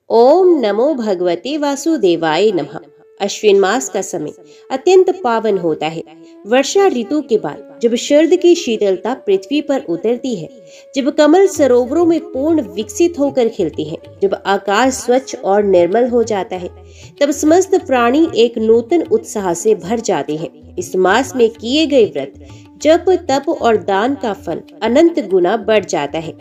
ओम नमो भगवते वासुदेवाय नमः। अश्विन मास का समय अत्यंत पावन होता है। वर्षा ऋतु के बाद जब शरद की शीतलता पृथ्वी पर उतरती है, जब कमल सरोवरों में पूर्ण विकसित होकर खिलती हैं, जब आकाश स्वच्छ और निर्मल हो जाता है, तब समस्त प्राणी एक नूतन उत्साह से भर जाते हैं। इस मास में किए गए व्रत, जप, तप और दान का फल अनंत गुना बढ़ जाता है।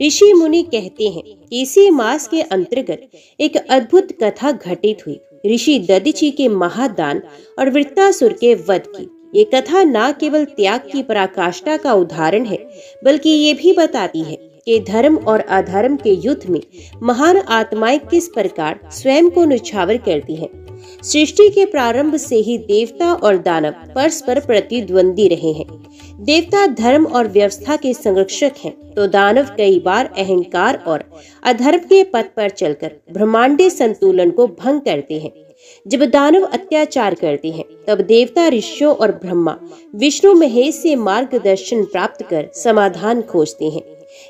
ऋषि मुनि कहते हैं कि इसी मास के अंतर्गत एक अद्भुत कथा घटित हुई। ऋषि दधीचि के महादान और वृत्तासुर के वध की। ये कथा न केवल त्याग की पराकाष्ठा का उदाहरण है, बल्कि ये भी बताती है कि धर्म और अधर्म के युद्ध में महान आत्माएं किस प्रकार स्वयं को न्यौछावर करती हैं। सृष्टि के प्रारंभ से ही देवता और दानव परस्पर प्रतिद्वंदी रहे हैं। देवता धर्म और व्यवस्था के संरक्षक हैं, तो दानव कई बार अहंकार और अधर्म के पथ पर चलकर ब्रह्मांडीय संतुलन को भंग करते हैं। जब दानव अत्याचार करते हैं, तब देवता ऋषियों और ब्रह्मा विष्णु महेश से मार्गदर्शन प्राप्त कर समाधान खोजते हैं।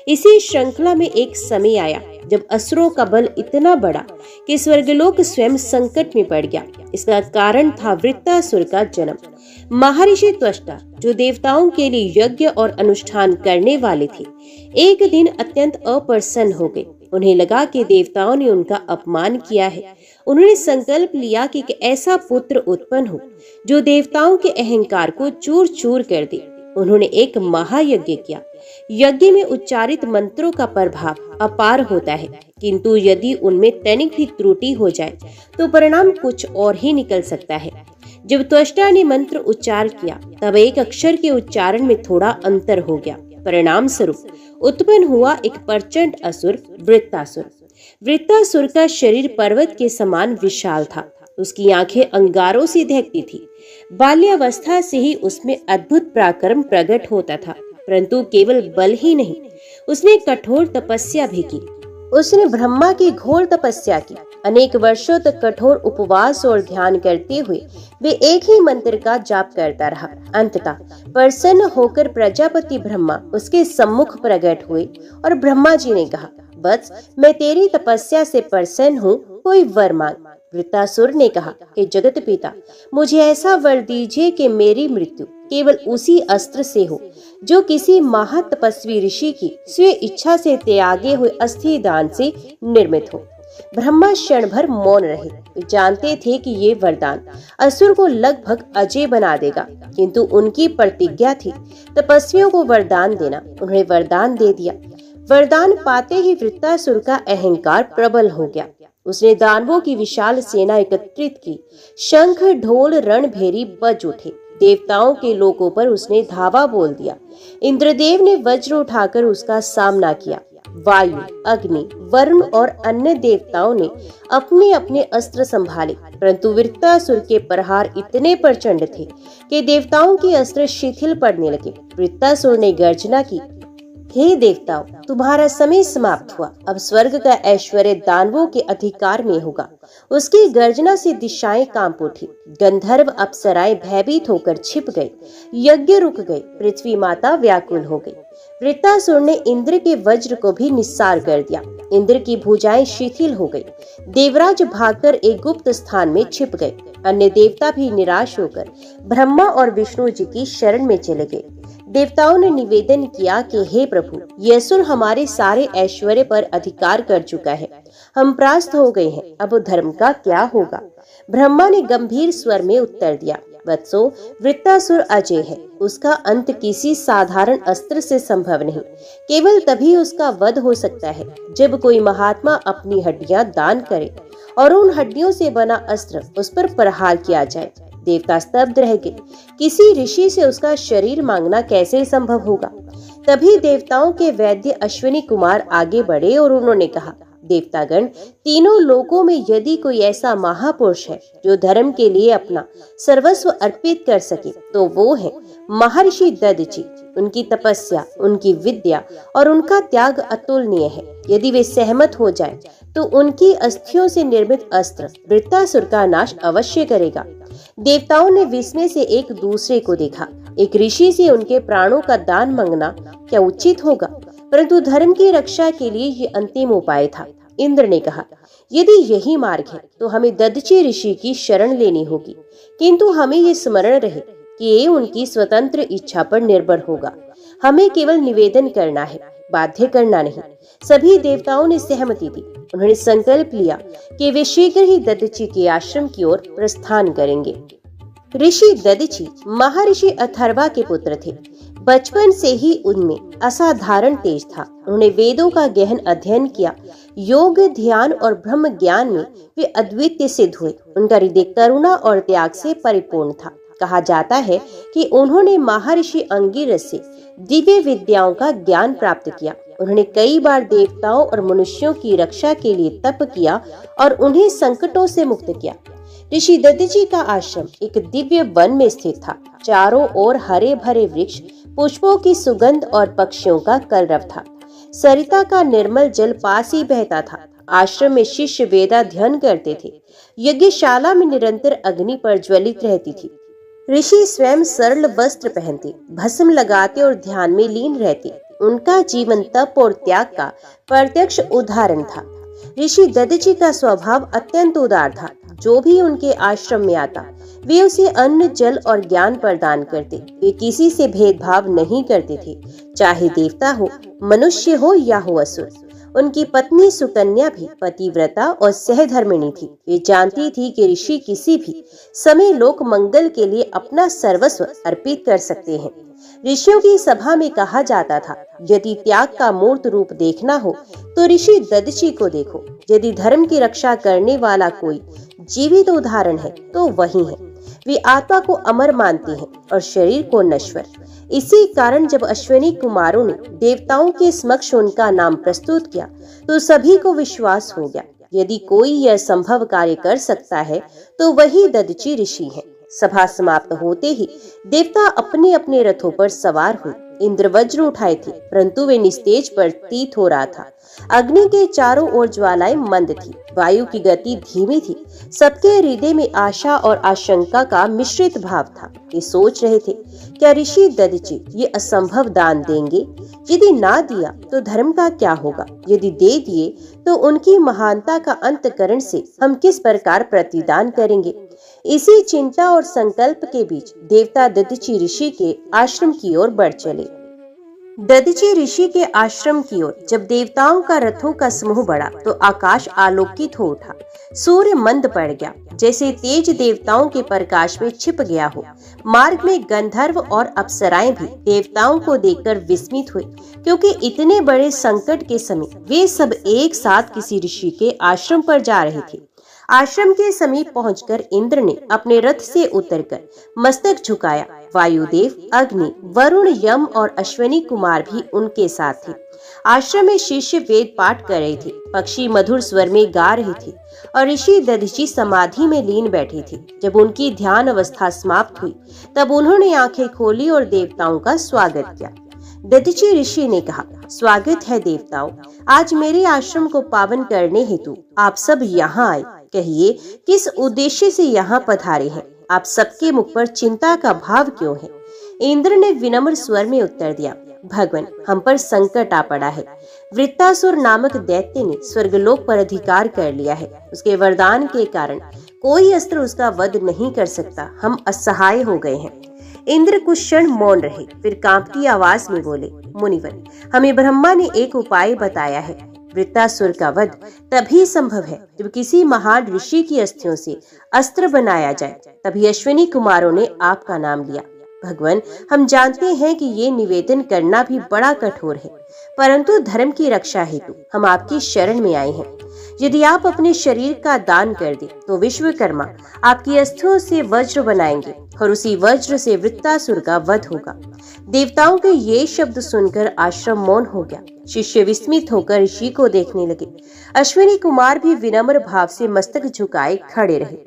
इसी श्रृंखला में एक समय आया जब असुरों का बल इतना बढ़ा कि स्वर्गलोक स्वयं संकट में पड़ गया। इसका कारण था वृत्तासुर का जन्म। महर्षि त्वष्टा, जो देवताओं के लिए यज्ञ और अनुष्ठान करने वाले थे, एक दिन अत्यंत अप्रसन्न हो गए। उन्हें लगा कि देवताओं ने उनका अपमान किया है। उन्होंने संकल्प लिया कि ऐसा पुत्र उत्पन्न हो जो देवताओं के अहंकार को चूर चूर कर दे। उन्होंने एक महायज्ञ किया। यज्ञ में उच्चारित मंत्रों का प्रभाव अपार होता है, किंतु यदि उनमें तनिक भी त्रुटि हो जाए तो परिणाम कुछ और ही निकल सकता है। जब त्वष्टा ने मंत्र उच्चार किया, तब एक अक्षर के उच्चारण में थोड़ा अंतर हो गया। परिणाम स्वरूप उत्पन्न हुआ एक प्रचंड असुर, वृत्तासुर। वृत्तासुर का शरीर पर्वत के समान विशाल था। उसकी आंखें अंगारों से दहकती थी। बाल्यावस्था से ही उसमें अद्भुत पराक्रम प्रकट होता था, परंतु केवल बल ही नहीं, उसने कठोर तपस्या भी की। उसने ब्रह्मा की घोर तपस्या की। अनेक वर्षों तक कठोर उपवास और ध्यान करते हुए वे एक ही मंत्र का जाप करता रहा। अंततः प्रसन्न होकर प्रजापति ब्रह्मा उसके सम्मुख प्रकट हुए और ब्रह्मा जी ने कहा, बस मैं तेरी तपस्या से प्रसन्न हूँ, कोई वर मांग। वृत्तासुर ने कहा कि जगत पिता, मुझे ऐसा वर दीजिए कि मेरी मृत्यु केवल उसी अस्त्र से हो जो किसी महातपस्वी ऋषि की स्व इच्छा से त्यागे हुए अस्थि दान से निर्मित हो। ब्रह्मा क्षण भर मौन रहे। वे जानते थे कि ये वरदान असुर को लगभग अजय बना देगा, किंतु उनकी प्रतिज्ञा थी तपस्वियों को वरदान देना। उन्होंने वरदान दे दिया। वरदान पाते ही वृत्तासुर का अहंकार प्रबल हो गया। उसने दानवों की विशाल सेना एकत्रित की। शंख, ढोल, रणभेरी बज उठे। देवताओं के लोकों पर उसने धावा बोल दिया। इंद्रदेव ने वज्र उठाकर उसका सामना किया। वायु, अग्नि, वरुण और अन्य देवताओं ने अपने अपने अस्त्र संभाले, परंतु वृत्तासुर के प्रहार इतने प्रचंड थे कि देवताओं के अस्त्र शिथिल पड़ने लगे। वृत्तासुर ने गर्जना की, हे देवताओं, तुम्हारा समय समाप्त हुआ। अब स्वर्ग का ऐश्वर्य दानवों के अधिकार में होगा। उसकी गर्जना से दिशाएं कांप उठी। गंधर्व अप्सराएं भयभीत होकर छिप गए। यज्ञ रुक गए। पृथ्वी माता व्याकुल हो गई। वृत्तासुर ने इंद्र के वज्र को भी निस्सार कर दिया। इंद्र की भुजाएं शिथिल हो गई। देवराज भागकर एक गुप्त स्थान में छिप गए। अन्य देवता भी निराश होकर ब्रह्मा और विष्णु जी की शरण में चले गए। देवताओं ने निवेदन किया कि हे प्रभु, ये असुर हमारे सारे ऐश्वर्य पर अधिकार कर चुका है। हम परास्त हो गए हैं। अब धर्म का क्या होगा? ब्रह्मा ने गंभीर स्वर में उत्तर दिया, वत्सो, वृत्तासुर अजय है। उसका अंत किसी साधारण अस्त्र से संभव नहीं। केवल तभी उसका वध हो सकता है जब कोई महात्मा अपनी हड्डियां दान करे और उन हड्डियों से बना अस्त्र उस पर प्रहार किया जाए। देवता स्तब्ध रह गए। किसी ऋषि से उसका शरीर मांगना कैसे संभव होगा? तभी देवताओं के वैद्य अश्विनी कुमार आगे बढ़े और उन्होंने कहा, देवतागण, तीनों लोकों में यदि कोई ऐसा महापुरुष है जो धर्म के लिए अपना सर्वस्व अर्पित कर सके, तो वो है महर्षि दधीचि। उनकी तपस्या, उनकी विद्या और उनका त्याग अतुलनीय है। यदि वे सहमत हो जाएं, तो उनकी अस्थियों से निर्मित अस्त्र वृत्तासुर का नाश अवश्य करेगा। देवताओं ने विस्मय से एक दूसरे को देखा। एक ऋषि से उनके प्राणों का दान मांगना क्या उचित होगा? परंतु धर्म की रक्षा के लिए ये अंतिम उपाय था। इंद्र ने कहा, यदि यही मार्ग है तो हमें ददची ऋषि की शरण लेनी होगी, किंतु हमें ये स्मरण रहे कि ये उनकी स्वतंत्र इच्छा पर निर्भर होगा। हमें केवल निवेदन करना है, बाध्य करना नहीं। सभी देवताओं ने सहमति दी। उन्होंने संकल्प लिया कि वे शीघ्र ही ददची के आश्रम की ओर प्रस्थान करेंगे। ऋषि ददची महर्षि अथर्वा के पुत्र थे। बचपन से ही उनमें असाधारण तेज था। उन्होंने वेदों का गहन अध्ययन किया। योग, ध्यान और ब्रह्म ज्ञान में वे अद्वितीय सिद्ध हुए। उनका हृदय करुणा और त्याग से परिपूर्ण था। कहा जाता है कि उन्होंने महर्षि अंगिरस से दिव्य विद्याओं का ज्ञान प्राप्त किया। उन्होंने कई बार देवताओं और मनुष्यों की रक्षा के लिए तप किया और उन्हें संकटों से मुक्त किया। ऋषि ददची का आश्रम एक दिव्य वन में स्थित था। चारों ओर हरे भरे वृक्ष, पुष्पों की सुगंध और पक्षियों का कलरव था। सरिता का निर्मल जल पास ही बहता था। आश्रम में शिष्य वेदाध्ययन करते थे। यज्ञशाला में निरंतर अग्नि प्रज्वलित रहती थी। ऋषि स्वयं सरल वस्त्र पहनते, भस्म लगाते और ध्यान में लीन रहते। उनका जीवन तप और त्याग का प्रत्यक्ष उदाहरण था। ऋषि ददची का स्वभाव अत्यंत उदार था। जो भी उनके आश्रम में आता, वे उसे अन्न, जल और ज्ञान प्रदान करते। वे किसी से भेदभाव नहीं करते थे, चाहे देवता हो, मनुष्य हो या हो असुर। उनकी पत्नी सुकन्या भी पतिव्रता और सहधर्मिणी थी। वे जानती थी कि ऋषि किसी भी समय लोक मंगल के लिए अपना सर्वस्व अर्पित कर सकते हैं। ऋषियों की सभा में कहा जाता था, यदि त्याग का मूर्त रूप देखना हो तो ऋषि ददची को देखो। यदि धर्म की रक्षा करने वाला कोई जीवित उदाहरण है तो वही है। वे आत्मा को अमर मानते हैं और शरीर को नश्वर। इसी कारण जब अश्विनी कुमारों ने देवताओं के समक्ष उनका नाम प्रस्तुत किया तो सभी को विश्वास हो गया, यदि कोई यह संभव कार्य कर सकता है तो वही ददची ऋषि है। सभा समाप्त होते ही देवता अपने अपने रथों पर सवार हुए। इंद्र वज्र उठाए थे, परंतु वे निस्तेज प्रतीत हो रहा था। अग्नि के चारों ओर ज्वालाएं मंद थी। वायु की गति धीमी थी। सबके हृदय में आशा और आशंका का मिश्रित भाव था। ये सोच रहे थे, क्या ऋषि ददची ये असंभव दान देंगे? यदि ना दिया तो धर्म का क्या होगा? यदि दे दिए तो उनकी महानता का अंतकरण से हम किस प्रकार प्रतिदान करेंगे? इसी चिंता और संकल्प के बीच देवता ददची ऋषि के आश्रम की ओर बढ़ चले। ददची ऋषि के आश्रम की ओर जब देवताओं का रथों का समूह बढ़ा तो आकाश आलोकित हो उठा। सूर्य मंद पड़ गया, जैसे तेज देवताओं के प्रकाश में छिप गया हो। मार्ग में गंधर्व और अप्सराएं भी देवताओं को देखकर विस्मित हुए, क्योंकि इतने बड़े संकट के समय वे सब एक साथ किसी ऋषि के आश्रम पर जा रहे थे। आश्रम के समीप पहुंचकर इंद्र ने अपने रथ से उतरकर मस्तक झुकाया। वायुदेव, अग्नि, वरुण, यम और अश्विनी कुमार भी उनके साथ थे। आश्रम में शिष्य वेद पाठ कर रहे थे, पक्षी मधुर स्वर में गा रहे थे और ऋषि ददची समाधि में लीन बैठे थे। जब उनकी ध्यान अवस्था समाप्त हुई तब उन्होंने आंखें खोली और देवताओं का स्वागत किया। ददची ऋषि ने कहा, स्वागत है देवताओं, आज मेरे आश्रम को पावन करने हेतु आप सब यहाँ आए। कहिए, किस उद्देश्य से यहाँ पधारे हैं? आप सबके मुख पर चिंता का भाव क्यों है? इंद्र ने विनम्र स्वर में उत्तर दिया, भगवान, हम पर संकट आ पड़ा है। वृत्तासुर नामक दैत्य ने स्वर्गलोक पर अधिकार कर लिया है। उसके वरदान के कारण कोई अस्त्र उसका वध नहीं कर सकता। हम असहाय हो गए हैं। इंद्र कुछ क्षण मौन रहे, फिर कांपती आवाज में बोले, मुनिवर, हमें ब्रह्मा ने एक उपाय बताया है। वृत्तासुर का वध तभी संभव है जब किसी महान ऋषि की अस्थियों से अस्त्र बनाया जाए। तभी अश्विनी कुमारों ने आपका नाम लिया। भगवान, हम जानते हैं कि ये निवेदन करना भी बड़ा कठोर है, परंतु धर्म की रक्षा हेतु हम आपकी शरण में आए हैं। यदि आप अपने शरीर का दान कर दे तो विश्वकर्मा आपकी अस्थियों से वज्र बनाएंगे और उसी वज्र से वृत्तासुर का वध होगा। देवताओं के ये शब्द सुनकर आश्रम मौन हो गया। शिष्य विस्मित होकर ऋषि को देखने लगे। अश्विनी कुमार भी विनम्र भाव से मस्तक झुकाए खड़े रहे।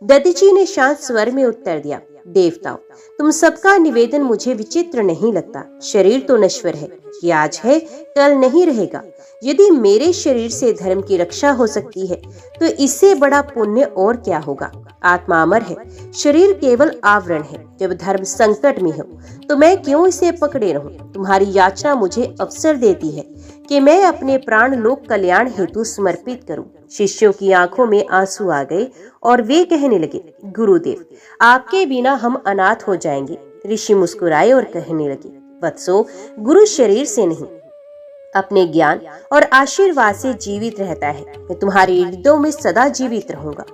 ददची ने शांत स्वर में उत्तर दिया, देवताओं, तुम सबका निवेदन मुझे विचित्र नहीं लगता। शरीर तो नश्वर है, ये आज है कल नहीं रहेगा। यदि मेरे शरीर से धर्म की रक्षा हो सकती है तो इससे बड़ा पुण्य और क्या होगा। आत्मा अमर है, शरीर केवल आवरण है। जब धर्म संकट में हो तो मैं क्यों इसे पकड़े रहूं? तुम्हारी याचना मुझे अवसर देती है कि मैं अपने प्राण लोक कल्याण हेतु समर्पित करूं। शिष्यों की आंखों में आंसू आ गए और वे कहने लगे, गुरुदेव, आपके बिना हम अनाथ हो जाएंगे। ऋषि मुस्कुराए और कहने लगे, वत्सो, गुरु शरीर से नहीं, अपने ज्ञान और आशीर्वाद से जीवित रहता है। मैं तुम्हारे हृदयों में सदा जीवित रहूंगा।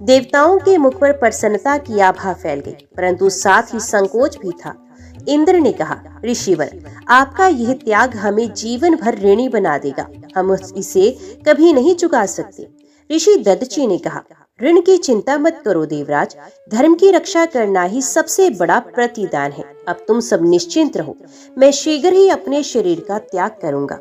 देवताओं के मुख पर प्रसन्नता की आभा फैल गई, परंतु साथ ही संकोच भी था। इंद्र ने कहा, ऋषिवर, आपका यह त्याग हमें जीवन भर ऋणी बना देगा। हम इसे कभी नहीं चुका सकते। ऋषि दधची ने कहा, ऋण की चिंता मत करो देवराज, धर्म की रक्षा करना ही सबसे बड़ा प्रतिदान है। अब तुम सब निश्चिंत रहो, मैं शीघ्र ही अपने शरीर का त्याग करूंगा।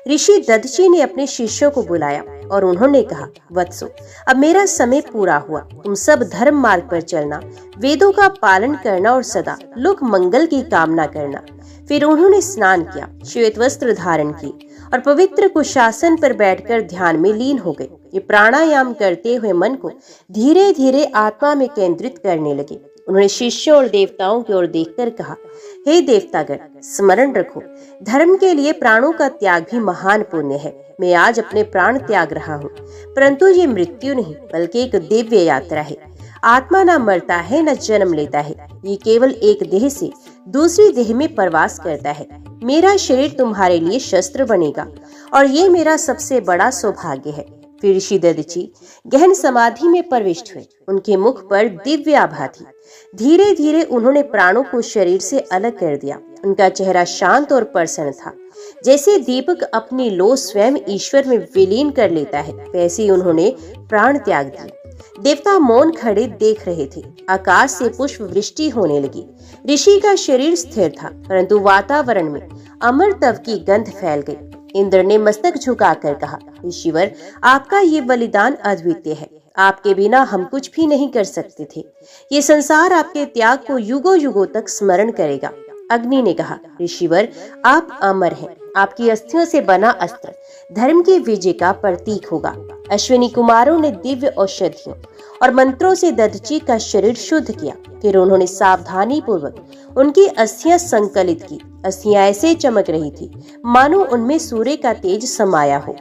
ऋषि दधची ने अपने शिष्यों को बुलाया और उन्होंने कहा, वत्सो, अब मेरा समय पूरा हुआ। तुम सब धर्म मार्ग पर चलना, वेदों का पालन करना और सदा लोक मंगल की कामना करना। फिर उन्होंने स्नान किया, श्वेत वस्त्र धारण की और पवित्र कुशासन पर बैठकर ध्यान में लीन हो गए। ये प्राणायाम करते हुए मन को धीरे धीरे आत्मा में केंद्रित करने लगे। उन्होंने शिष्यों और देवताओं की ओर देखकर कहा, हे देवतागण, स्मरण रखो, धर्म के लिए प्राणों का त्याग भी महान पुण्य है। मैं आज अपने प्राण त्याग रहा हूँ, परंतु ये मृत्यु नहीं बल्कि एक दिव्य यात्रा है। आत्मा न मरता है न जन्म लेता है, ये केवल एक देह से दूसरी देह में प्रवास करता है। मेरा शरीर तुम्हारे लिए शस्त्र बनेगा और ये मेरा सबसे बड़ा सौभाग्य है। फिर ऋषि दधची गहन समाधि में प्रविष्ट हुए। उनके मुख पर दिव्य आभा थी। धीरे धीरे उन्होंने प्राणों को शरीर से अलग कर दिया। उनका चेहरा शांत और प्रसन्न था, जैसे दीपक अपनी लौ स्वयं ईश्वर में विलीन कर लेता है, वैसे ही उन्होंने प्राण त्याग दिए। देवता मौन खड़े देख रहे थे। आकाश से पुष्प वृष्टि होने लगी। ऋषि का शरीर स्थिर था, परंतु वातावरण में अमरत्व की गंध फैल गई। इंद्र ने मस्तक झुकाकर कहा, ऋषिवर, आपका ये बलिदान अद्वितीय है। आपके बिना हम कुछ भी नहीं कर सकते थे। ये संसार आपके त्याग को युगों युगों तक स्मरण करेगा। अग्नि ने कहा, ऋषिवर, आप अमर हैं। आपकी अस्थियों से बना अस्त्र धर्म की विजय का प्रतीक होगा। अश्विनी कुमारों ने दिव्य औषधियों और मंत्रों से दधची का शरीर शुद्ध किया। फिर उन्होंने सावधानी पूर्वक उनकी अस्थियां संकलित की। अस्थियां ऐसे चमक रही थी मानो उनमें सूर्य का तेज समाया हो।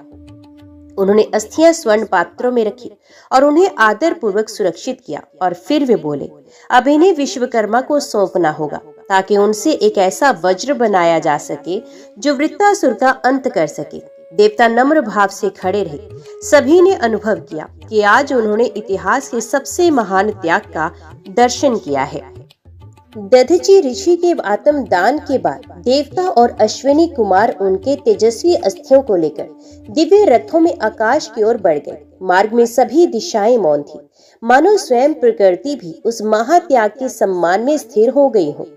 उन्होंने अस्थियां स्वर्ण पात्रों में रखी और उन्हें आदर पूर्वक सुरक्षित किया और फिर वे बोले, अब इन्हें विश्वकर्मा को सौंपना होगा ताकि उनसे एक ऐसा वज्र बनाया जा सके जो वृत्तासुर का अंत कर सके। देवता नम्र भाव से खड़े रहे। सभी ने अनुभव किया कि आज उन्होंने इतिहास के सबसे महान त्याग का दर्शन किया है। दधची ऋषि के आत्मदान के बाद देवता और अश्विनी कुमार उनके तेजस्वी अस्थियों को लेकर दिव्य रथों में आकाश की ओर बढ़ गए। मार्ग में सभी दिशाएं मौन थी, मानो स्वयं प्रकृति भी उस महात्याग के सम्मान में स्थिर हो गई हो।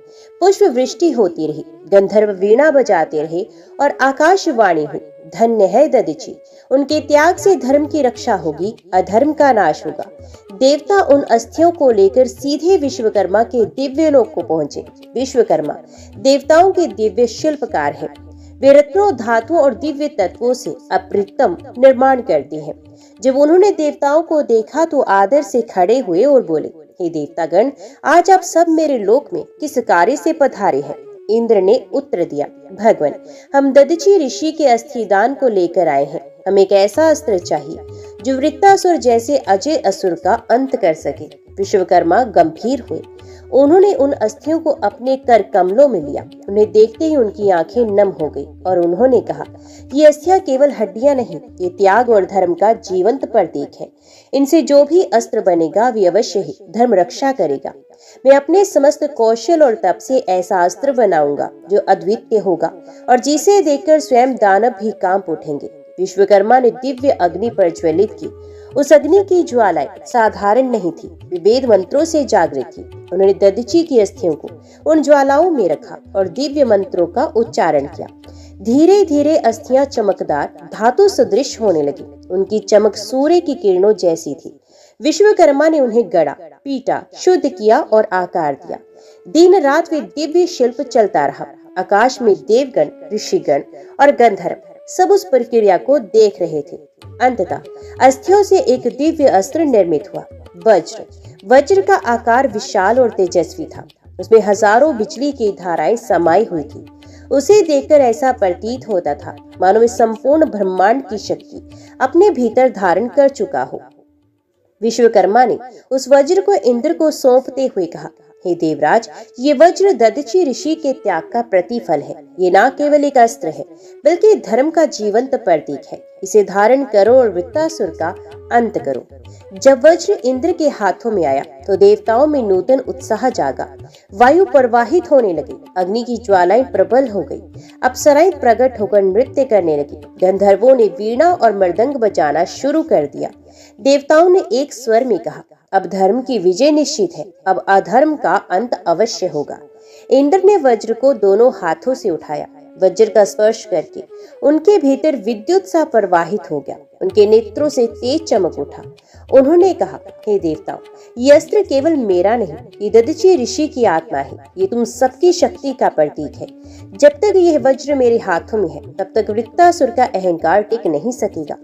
पुष्प वृष्टि होती रही, गंधर्व वीणा बजाते रहे और आकाशवाणी हुई, धन्य है दधची, उनके त्याग से धर्म की रक्षा होगी, अधर्म का नाश होगा। देवता उन अस्थियों को लेकर सीधे विश्वकर्मा के दिव्य लोक को पहुंचे। विश्वकर्मा देवताओं के दिव्य शिल्पकार हैं। वे रत्नों, धातुओं और दिव्य तत्वों से अप्रतिम निर्माण करते हैं। जब उन्होंने देवताओं को देखा तो आदर से खड़े हुए और बोले, हे देवतागण, आज आप सब मेरे लोक में किस कार्य से पधारे हैं? इंद्र ने उत्तर दिया, भगवान, हम दधची ऋषि के अस्थिदान को लेकर आए हैं। हमें एक ऐसा अस्त्र चाहिए जो वृत्तासुर जैसे अजय असुर का अंत कर सके। विश्वकर्मा गंभीर हुए। उन्होंने उन अस्थियों को अपने कर कमलों में लिया। उन्हें देखते ही उनकी आंखें नम हो गई और उन्होंने कहा, ये अस्थियां केवल हड्डियां नहीं, ये त्याग और धर्म का जीवंत प्रतीक है। इनसे जो भी अस्त्र बनेगा वे अवश्य ही धर्म रक्षा करेगा। मैं अपने समस्त कौशल और तप से ऐसा अस्त्र बनाऊंगा जो अद्वितीय होगा और जिसे देखकर स्वयं दानव भी कांप उठेंगे। विश्वकर्मा ने दिव्य अग्नि प्रज्वलित की। उस अग्नि की ज्वालाएं साधारण नहीं थी, वे वेद मंत्रों से जागृत थी। उन्होंने दधची की अस्थियों को उन ज्वालाओं में रखा और दिव्य मंत्रों का उच्चारण किया। धीरे धीरे अस्थियां चमकदार धातु सदृश होने लगी। उनकी चमक सूर्य की किरणों जैसी थी। विश्वकर्मा ने उन्हें गढ़ा, पीटा, शुद्ध किया और आकार दिया। दिन रात वे दिव्य शिल्प चलता रहा। आकाश में देवगण, ऋषिगण और गंधर्व सब उस प्रक्रिया को देख रहे थे। अंततः अस्थियों से एक दिव्य अस्त्र निर्मित हुआ, वज्र। वज्र का आकार विशाल और तेजस्वी था। उसमें हजारों बिजली की धाराएं समाई हुई थी। उसे देखकर ऐसा प्रतीत होता था मानो इस संपूर्ण ब्रह्मांड की शक्ति अपने भीतर धारण कर चुका हो। विश्वकर्मा ने उस वज्र को इंद्र को सौंपते हुए कहा, हे देवराज, ये वज्र दधीचि ऋषि के त्याग का प्रतिफल है। ये न केवल एक अस्त्र है बल्कि धर्म का जीवंत प्रतीक है। इसे धारण करो और वृत्तासुर का अंत करो। जब वज्र इंद्र के हाथों में आया तो देवताओं में नूतन उत्साह जागा। वायु प्रवाहित होने लगी, अग्नि की ज्वालाएं प्रबल हो गई, अप्सराएं प्रकट होकर नृत्य करने लगी। गंधर्वों ने वीणा और मृदंग बजाना शुरू कर दिया। देवताओं ने एक स्वर में कहा, अब धर्म की विजय निश्चित है, अब अधर्म का अंत अवश्य होगा। इंद्र ने वज्र को दोनों हाथों से उठाया। वज्र का स्पर्श करके उनके भीतर विद्युत सा प्रवाहित हो गया। उनके नेत्रों से तेज चमक उठा। उन्होंने कहा, हे देवताओं, ये अस्त्र केवल मेरा नहीं, ये दधीचि ऋषि की आत्मा है। ये तुम सबकी शक्ति का प्रतीक है। जब तक यह वज्र मेरे हाथों में है तब तक वृत्तासुर का अहंकार टिक नहीं सकेगा।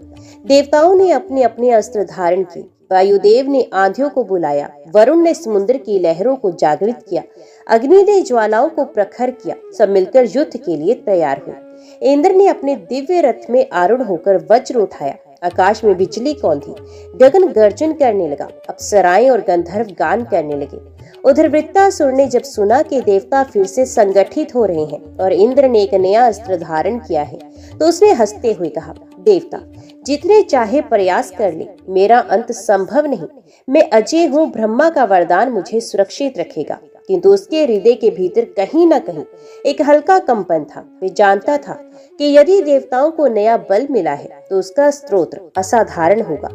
देवताओं ने अपने अपने अस्त्र धारण किए। वायुदेव ने आंधियों को बुलाया, वरुण ने समुद्र की लहरों को जागृत किया, अग्नि ने ज्वालाओं को प्रखर किया। सब मिलकर युद्ध के लिए तैयार हुए। इंद्र ने अपने दिव्य रथ में आरूढ़ होकर वज्र उठाया। आकाश में बिजली कौंधी, गगन गर्जन करने लगा, अप्सराएं और गंधर्व गान करने लगे। उधर वृत्तासुर ने जब सुना कि देवता फिर से संगठित हो रहे हैं और इंद्र ने एक नया अस्त्र धारण किया है तो उसने हंसते हुए कहा, देवता जितने चाहे प्रयास कर ले, मेरा अंत संभव नहीं। मैं अजय हूँ, ब्रह्मा का वरदान मुझे सुरक्षित रखेगा। किंतु उसके हृदय के भीतर कहीं न कहीं एक हल्का कंपन था। वे जानता था कि यदि देवताओं को नया बल मिला है तो उसका स्तोत्र असाधारण होगा।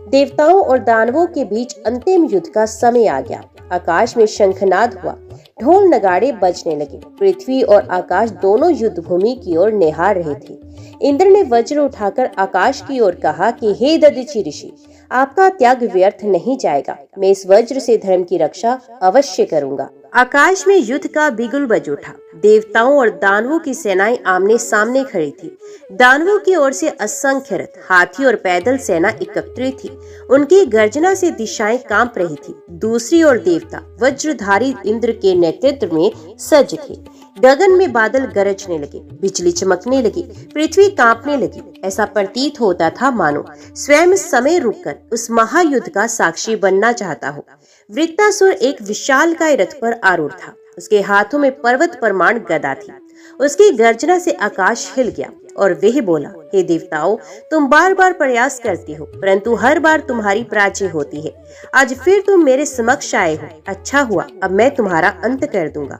देवताओं और दानवों के बीच अंतिम युद्ध का समय आ गया। आकाश में शंखनाद हुआ, ढोल नगाड़े बजने लगे। पृथ्वी और आकाश दोनों युद्ध भूमि की ओर निहार रहे थे। इंद्र ने वज्र उठाकर आकाश की ओर कहा कि हे दधीचि ऋषि, आपका त्याग व्यर्थ नहीं जाएगा। मैं इस वज्र से धर्म की रक्षा अवश्य करूंगा। आकाश में युद्ध का बिगुल बज उठा। देवताओं और दानवों की सेनाएं आमने सामने खड़ी थी। दानवों की ओर से असंख्य रथ, हाथी और पैदल सेना एकत्रित थी। उनकी गर्जना से दिशाएं कांप रही थी। दूसरी ओर देवता वज्रधारी इंद्र के नेतृत्व में सज्ज थे। गगन में बादल गरजने लगे, बिजली चमकने लगी, पृथ्वी कांपने लगी। ऐसा प्रतीत होता था मानो स्वयं समय रुककर उस महायुद्ध का साक्षी बनना चाहता हो। वृत्तासुर एक विशालकाय रथ पर आरूढ़ था। उसके हाथों में पर्वत प्रमाण गदा थी। उसकी गर्जना से आकाश हिल गया और वह बोला, हे देवताओं, तुम बार बार प्रयास करती हो परंतु हर बार तुम्हारी पराजय होती है। आज फिर तुम मेरे समक्ष आए हो। अच्छा हुआ, अब मैं तुम्हारा अंत कर दूंगा।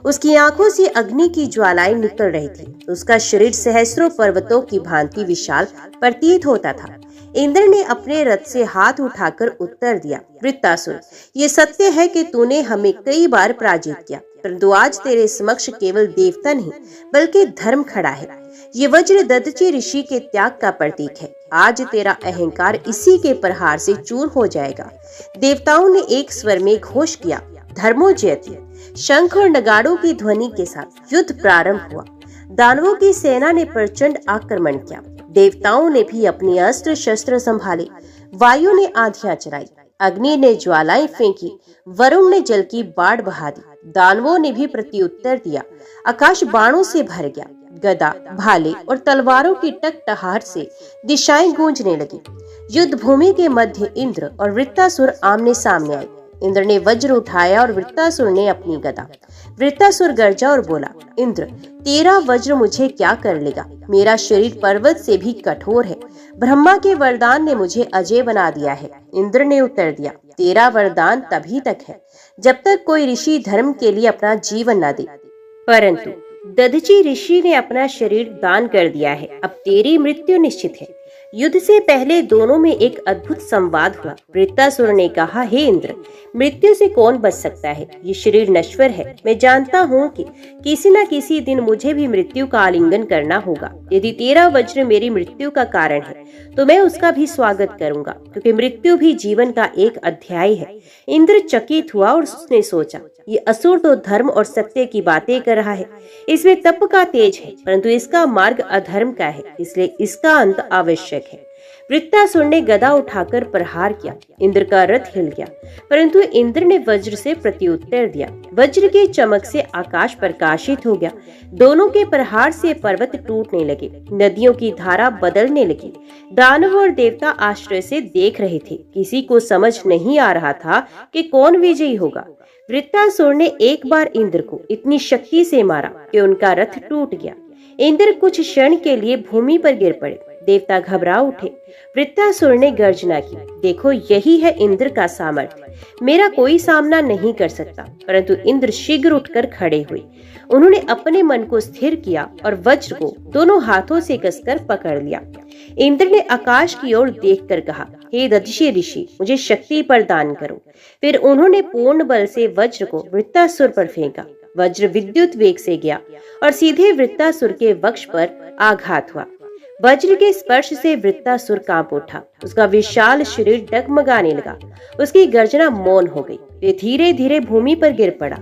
उसकी आंखों से अग्नि की ज्वालाएं निकल रही थी। उसका शरीर सहस्रों पर्वतों की भांति विशाल प्रतीत होता था। इंद्र ने अपने रथ से हाथ उठाकर उत्तर दिया, वृत्तासुर, ये सत्य है कि तूने हमें कई बार पराजित किया, परंतु आज तेरे समक्ष केवल देवता नहीं बल्कि धर्म खड़ा है। ये वज्र दधीचि ऋषि के त्याग का प्रतीक है। आज तेरा अहंकार इसी के प्रहार से चूर हो जाएगा। देवताओं ने एक स्वर में घोष किया, धर्मो जयति। शंख और नगाड़ों की ध्वनि के साथ युद्ध प्रारंभ हुआ। दानवों की सेना ने प्रचंड आक्रमण किया। देवताओं ने भी अपने अस्त्र शस्त्र संभाले। वायु ने आंधियां चलाई, अग्नि ने ज्वालाएं फेंकी, वरुण ने जल की बाढ़ बहा दी। दानवों ने भी प्रत्युत्तर दिया। आकाश बाणों से भर गया। गदा, भाले और तलवारों की टकटहार से दिशाएं गूंजने लगी। युद्ध भूमि के मध्य इंद्र और वृत्तासुर आमने सामने आए। इंद्र ने वज्र उठाया और वृत्तासुर ने अपनी गदा। वृत्तासुर गरजा और बोला, इंद्र, तेरा वज्र मुझे क्या कर लेगा? मेरा शरीर पर्वत से भी कठोर है। ब्रह्मा के वरदान ने मुझे अजय बना दिया है। इंद्र ने उत्तर दिया, तेरा वरदान तभी तक है जब तक कोई ऋषि धर्म के लिए अपना जीवन न दे। परंतु दधीचि ऋषि ने अपना शरीर दान कर दिया है। अब तेरी मृत्यु निश्चित है। युद्ध से पहले दोनों में एक अद्भुत संवाद हुआ। वृत्तासुर ने कहा, हे इंद्र, मृत्यु से कौन बच सकता है? ये शरीर नश्वर है। मैं जानता हूँ कि किसी न किसी दिन मुझे भी मृत्यु का आलिंगन करना होगा। यदि तेरा वज्र मेरी मृत्यु का कारण है तो मैं उसका भी स्वागत करूंगा, क्योंकि मृत्यु भी जीवन का एक अध्याय है। इंद्र चकित हुआ और उसने सोचा, ये असुर तो धर्म और सत्य की बातें कर रहा है। इसमें तप का तेज है, परंतु इसका मार्ग अधर्म का है, इसलिए इसका अंत आवश्यक है। वृत्तासुर ने गदा उठाकर प्रहार किया। इंद्र का रथ हिल गया, परंतु इंद्र ने वज्र से प्रत्युत्तर दिया। वज्र की चमक से आकाश प्रकाशित हो गया। दोनों के प्रहार से पर्वत टूटने लगे, नदियों की धारा बदलने लगी। दानव और देवता आश्चर्य से देख रहे थे। किसी को समझ नहीं आ रहा था कि कौन विजयी होगा। वृत्तासुर ने एक बार इंद्र को इतनी शक्ति से मारा कि उनका रथ टूट गया। इंद्र कुछ क्षण के लिए भूमि पर गिर पड़े। देवता घबरा उठे। वृत्तासुर ने गर्जना की, देखो यही है इंद्र का सामर्थ्य, मेरा कोई सामना नहीं कर सकता। परंतु इंद्र शीघ्र उठकर खड़े हुए। उन्होंने अपने मन को स्थिर किया और वज्र को दोनों हाथों से कसकर पकड़ लिया। इंद्र ने आकाश की ओर देखकर कहा, हे दधिची ऋषि, मुझे शक्ति प्रदान करो। फिर उन्होंने पूर्ण बल से वज्र को वृत्तासुर पर फेंका। वज्र विद्युत वेग से गया और सीधे वृत्तासुर के वक्ष पर आघात हुआ। वज्र के स्पर्श से वृत्तासुर कांप उठा। उसका विशाल शरीर डगमगाने लगा। उसकी गर्जना मौन हो गई। वे धीरे धीरे भूमि पर गिर पड़ा।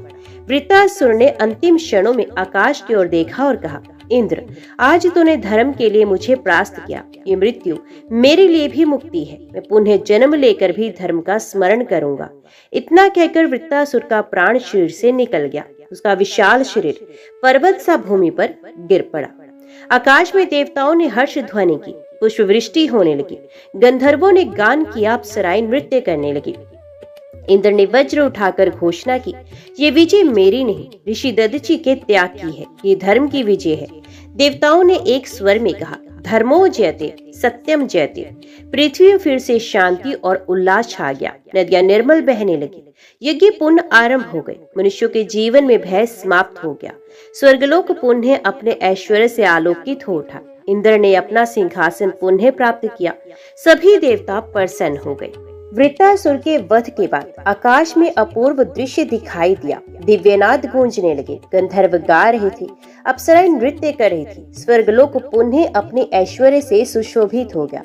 वृत्तासुर ने अंतिम क्षणों में आकाश की ओर देखा और कहा, इंद्र, आज तूने धर्म के लिए मुझे परास्त किया। ये मृत्यु मेरे लिए भी मुक्ति है। मैं पुनः जन्म लेकर भी धर्म का स्मरण करूंगा। इतना कहकर वृत्तासुर का प्राण शरीर से निकल गया। उसका विशाल शरीर पर्वत सा भूमि पर गिर पड़ा। आकाश में देवताओं ने हर्ष ध्वनि की, पुष्प वृष्टि होने लगी। गंधर्वों ने गान किया, अप्सराएं नृत्य करने लगी। इंद्र ने वज्र उठाकर घोषणा की, ये विजय मेरी नहीं, ऋषि दधिची के त्याग की है। ये धर्म की विजय है। देवताओं ने एक स्वर में कहा, धर्मो जयते, सत्यम जयते। पृथ्वी फिर से शांति और उल्लास छा गया। नदियां निर्मल बहने लगी। यज्ञ पुनः आरंभ हो गए। मनुष्यों के जीवन में भय समाप्त हो गया। स्वर्गलोक पुनः अपने ऐश्वर्य से आलोकित हो उठा। इंद्र ने अपना सिंहासन पुनः प्राप्त किया। सभी देवता प्रसन्न हो गए। वृत्तासुर के वध के बाद आकाश में अपूर्व दृश्य दिखाई दिया। दिव्यनाद गूंजने लगे। गंधर्व गा रहे थे, अप्सराएं नृत्य कर रही थी। स्वर्गलोक पुनः अपने ऐश्वर्य से सुशोभित हो गया।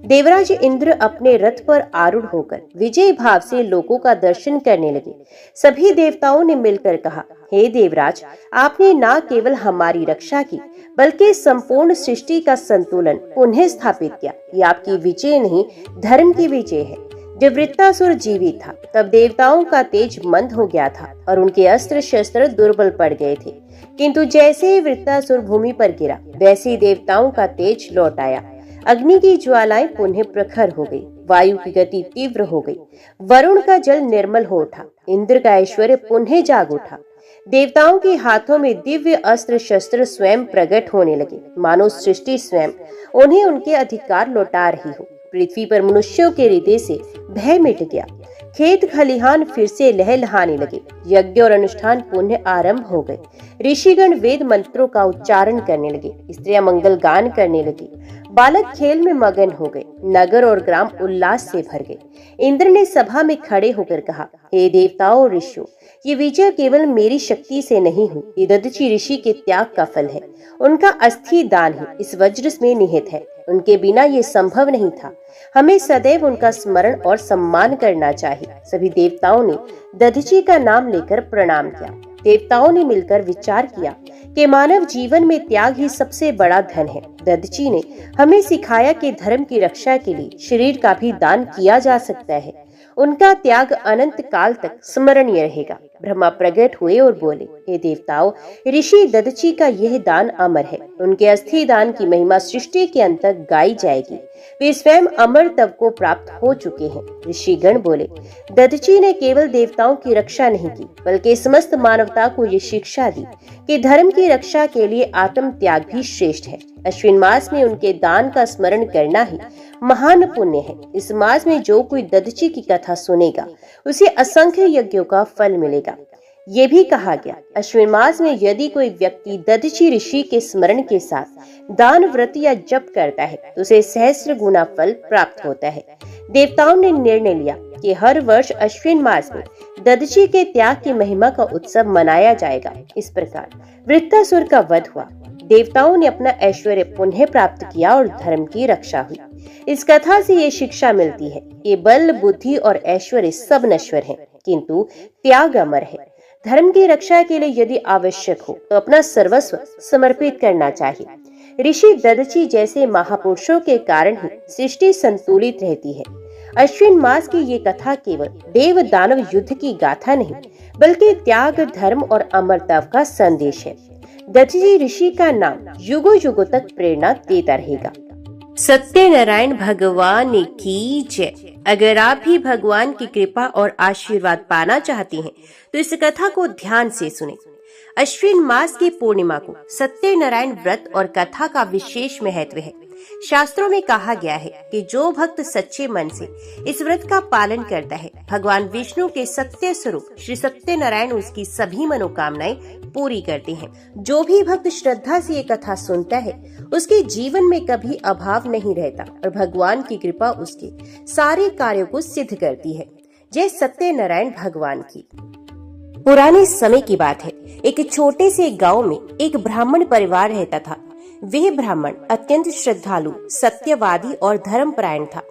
देवराज इंद्र अपने रथ पर आरूढ़ होकर विजय भाव से लोगों का दर्शन करने लगे। सभी देवताओं ने मिलकर कहा, हे देवराज, आपने न केवल हमारी रक्षा की, बल्कि संपूर्ण सृष्टि का संतुलन पुनः स्थापित किया। ये आपकी विजय नहीं, धर्म की विजय है। जब वृत्तासुर जीवित था, तब देवताओं का तेज मंद हो गया था और उनके अस्त्र शस्त्र दुर्बल पड़ गए थे। किंतु जैसे ही वृत्तासुर भूमि पर गिरा, वैसे ही देवताओं का तेज लौट आया। अग्नि की ज्वालाएं पुनः प्रखर हो गई। वायु की गति तीव्र हो गई। वरुण का जल निर्मल हो उठा। इंद्र का ऐश्वर्य पुनः जाग उठा। देवताओं के हाथों में दिव्य अस्त्र शस्त्र स्वयं प्रकट होने लगे, मानो सृष्टि स्वयं उन्हें उनके अधिकार लौटा रही हो। पृथ्वी पर मनुष्यों के हृदय से भय मिट गया। खेत खलिहान फिर से लहलहाने लगे। यज्ञ और अनुष्ठान पुनः आरंभ हो गए। ऋषिगण वेद मंत्रों का उच्चारण करने लगे। स्त्रियां मंगल गान करने लगी। बालक खेल में मगन हो गए। नगर और ग्राम उल्लास से भर गए। इंद्र ने सभा में खड़े होकर कहा, हे देवताओं और ऋषियों, ये विजय केवल मेरी शक्ति से नहीं हुई, ये दधिची ऋषि के त्याग का फल है। उनका अस्थि दान ही इस वज्र में निहित है। उनके बिना ये संभव नहीं था। हमें सदैव उनका स्मरण और सम्मान करना चाहिए। सभी देवताओं ने दधिची का नाम लेकर प्रणाम किया। देवताओं ने मिलकर विचार किया कि मानव जीवन में त्याग ही सबसे बड़ा धन है। दधिची ने हमें सिखाया कि धर्म की रक्षा के लिए शरीर का भी दान किया जा सकता है। उनका त्याग अनंत काल तक स्मरणीय रहेगा। ब्रह्मा प्रकट हुए और बोले, हे देवताओं, ऋषि दधिची का यह दान अमर है। उनके अस्थि दान की महिमा सृष्टि के अंत तक गाई जाएगी। वे स्वयं अमर तब को प्राप्त हो चुके हैं। ऋषिगण बोले, दधिची ने केवल देवताओं की रक्षा नहीं की, बल्कि समस्त मानवता को ये शिक्षा दी कि धर्म की रक्षा के लिए आत्म त्याग भी श्रेष्ठ है। अश्विन मास में उनके दान का स्मरण करना ही महान पुण्य है। इस मास में जो कोई दधिची की कथा सुनेगा, उसे असंख्य यज्ञों का फल मिलेगा। ये भी कहा गया, अश्विन मास में यदि कोई व्यक्ति दधिची ऋषि के स्मरण के साथ दान, व्रत या जप करता है, तो उसे सहस्त्र गुना फल प्राप्त होता है। देवताओं ने निर्णय लिया कि हर वर्ष अश्विन मास में दधिची के त्याग की महिमा का उत्सव मनाया जाएगा। इस प्रकार वृत्तासुर का वध हुआ। देवताओं ने अपना ऐश्वर्य पुनः प्राप्त किया और धर्म की रक्षा हुई। इस कथा से ये शिक्षा मिलती है कि बल, बुद्धि और ऐश्वर्य सब नश्वर हैं, किंतु त्याग अमर है। धर्म की रक्षा के लिए यदि आवश्यक हो तो अपना सर्वस्व समर्पित करना चाहिए। ऋषि दधीचि जैसे महापुरुषों के कारण ही सृष्टि संतुलित रहती है। अश्विन मास की ये कथा केवल देव दानव युद्ध की गाथा नहीं, बल्कि त्याग, धर्म और अमरत्व का संदेश है। दधीचि ऋषि का नाम युगों युगों तक प्रेरणा देता रहेगा। सत्यनारायण भगवान की जय। अगर आप भी भगवान की कृपा और आशीर्वाद पाना चाहती हैं, तो इस कथा को ध्यान से सुनें। अश्विन मास की पूर्णिमा को सत्यनारायण व्रत और कथा का विशेष महत्व है। शास्त्रों में कहा गया है कि जो भक्त सच्चे मन से इस व्रत का पालन करता है, भगवान विष्णु के सत्य स्वरूप श्री सत्यनारायण उसकी सभी मनोकामनाएं पूरी करते हैं। जो भी भक्त श्रद्धा से ये कथा सुनता है, उसके जीवन में कभी अभाव नहीं रहता और भगवान की कृपा उसके सारे कार्यों को सिद्ध करती है। जय सत्यनारायण भगवान की। पुराने समय की बात है। एक छोटे से गांव में एक ब्राह्मण परिवार रहता था। वह ब्राह्मण अत्यंत श्रद्धालु, सत्यवादी और धर्मपरायण था,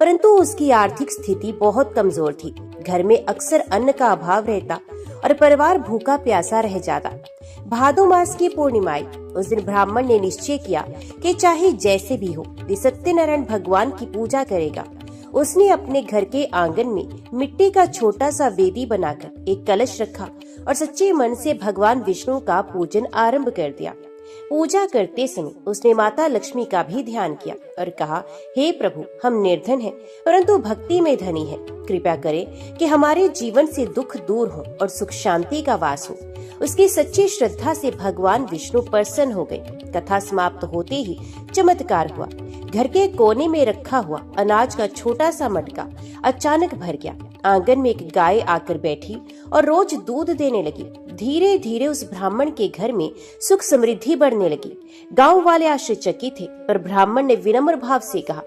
परंतु उसकी आर्थिक स्थिति बहुत कमजोर थी। घर में अक्सर अन्न का अभाव रहता और परिवार भूखा प्यासा रह जाता। भादो मास की पूर्णिमा आई। उस दिन ब्राह्मण ने निश्चय किया कि चाहे जैसे भी हो, वे सत्यनारायण भगवान की पूजा करेगा। उसने अपने घर के आंगन में मिट्टी का छोटा सा वेदी बनाकर एक कलश रखा और सच्चे मन से भगवान विष्णु का पूजन आरंभ कर दिया। पूजा करते समय उसने माता लक्ष्मी का भी ध्यान किया और कहा, हे प्रभु, हम निर्धन हैं, परंतु भक्ति में धनी हैं। कृपया करें कि हमारे जीवन से दुख दूर हो और सुख शांति का वास हो। उसकी सच्ची श्रद्धा से भगवान विष्णु प्रसन्न हो गए। कथा समाप्त होते ही चमत्कार हुआ। घर के कोने में रखा हुआ अनाज का छोटा सा मटका अचानक भर गया। आंगन में एक गाय आकर बैठी और रोज दूध देने लगी। धीरे धीरे उस ब्राह्मण के घर में सुख समृद्धि बढ़ने लगी। गांव वाले आश्चर्यचकित थे, पर ब्राह्मण ने विनम्र भाव से कहा,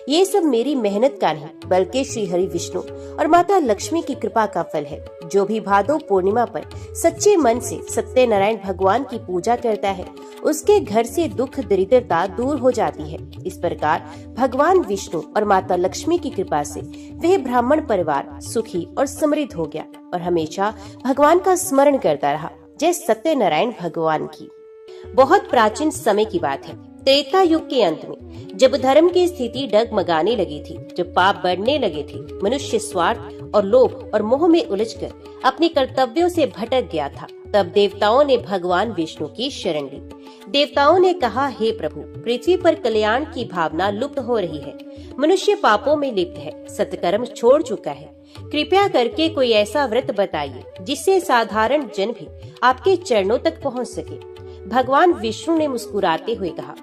ये सब मेरी मेहनत का नहीं, बल्कि श्री हरि विष्णु और माता लक्ष्मी की कृपा का फल है। जो भी भादो पूर्णिमा पर सच्चे मन से सत्यनारायण भगवान की पूजा करता है, उसके घर से दुख दरिद्रता दूर हो जाती है। इस प्रकार भगवान विष्णु और माता लक्ष्मी की कृपा से वह ब्राह्मण परिवार सुखी और समृद्ध हो गया और हमेशा भगवान का स्मरण करता रहा। जय सत्यनारायण भगवान की। बहुत प्राचीन समय की बात है। त्रेता युग के अंत में, जब धर्म की स्थिति डगमगाने लगी थी, जब पाप बढ़ने लगे थे, मनुष्य स्वार्थ और लोभ और मोह में उलझकर अपने कर्तव्यों से भटक गया था, तब देवताओं ने भगवान विष्णु की शरण ली। देवताओं ने कहा, हे प्रभु, पृथ्वी पर कल्याण की भावना लुप्त हो रही है। मनुष्य पापों में लिप्त है, सत्कर्म छोड़ चुका है। कृपया करके कोई ऐसा व्रत बताइए जिससे साधारण जन भी आपके चरणों तक पहुंच सके। भगवान विष्णु ने मुस्कुराते हुए कहा,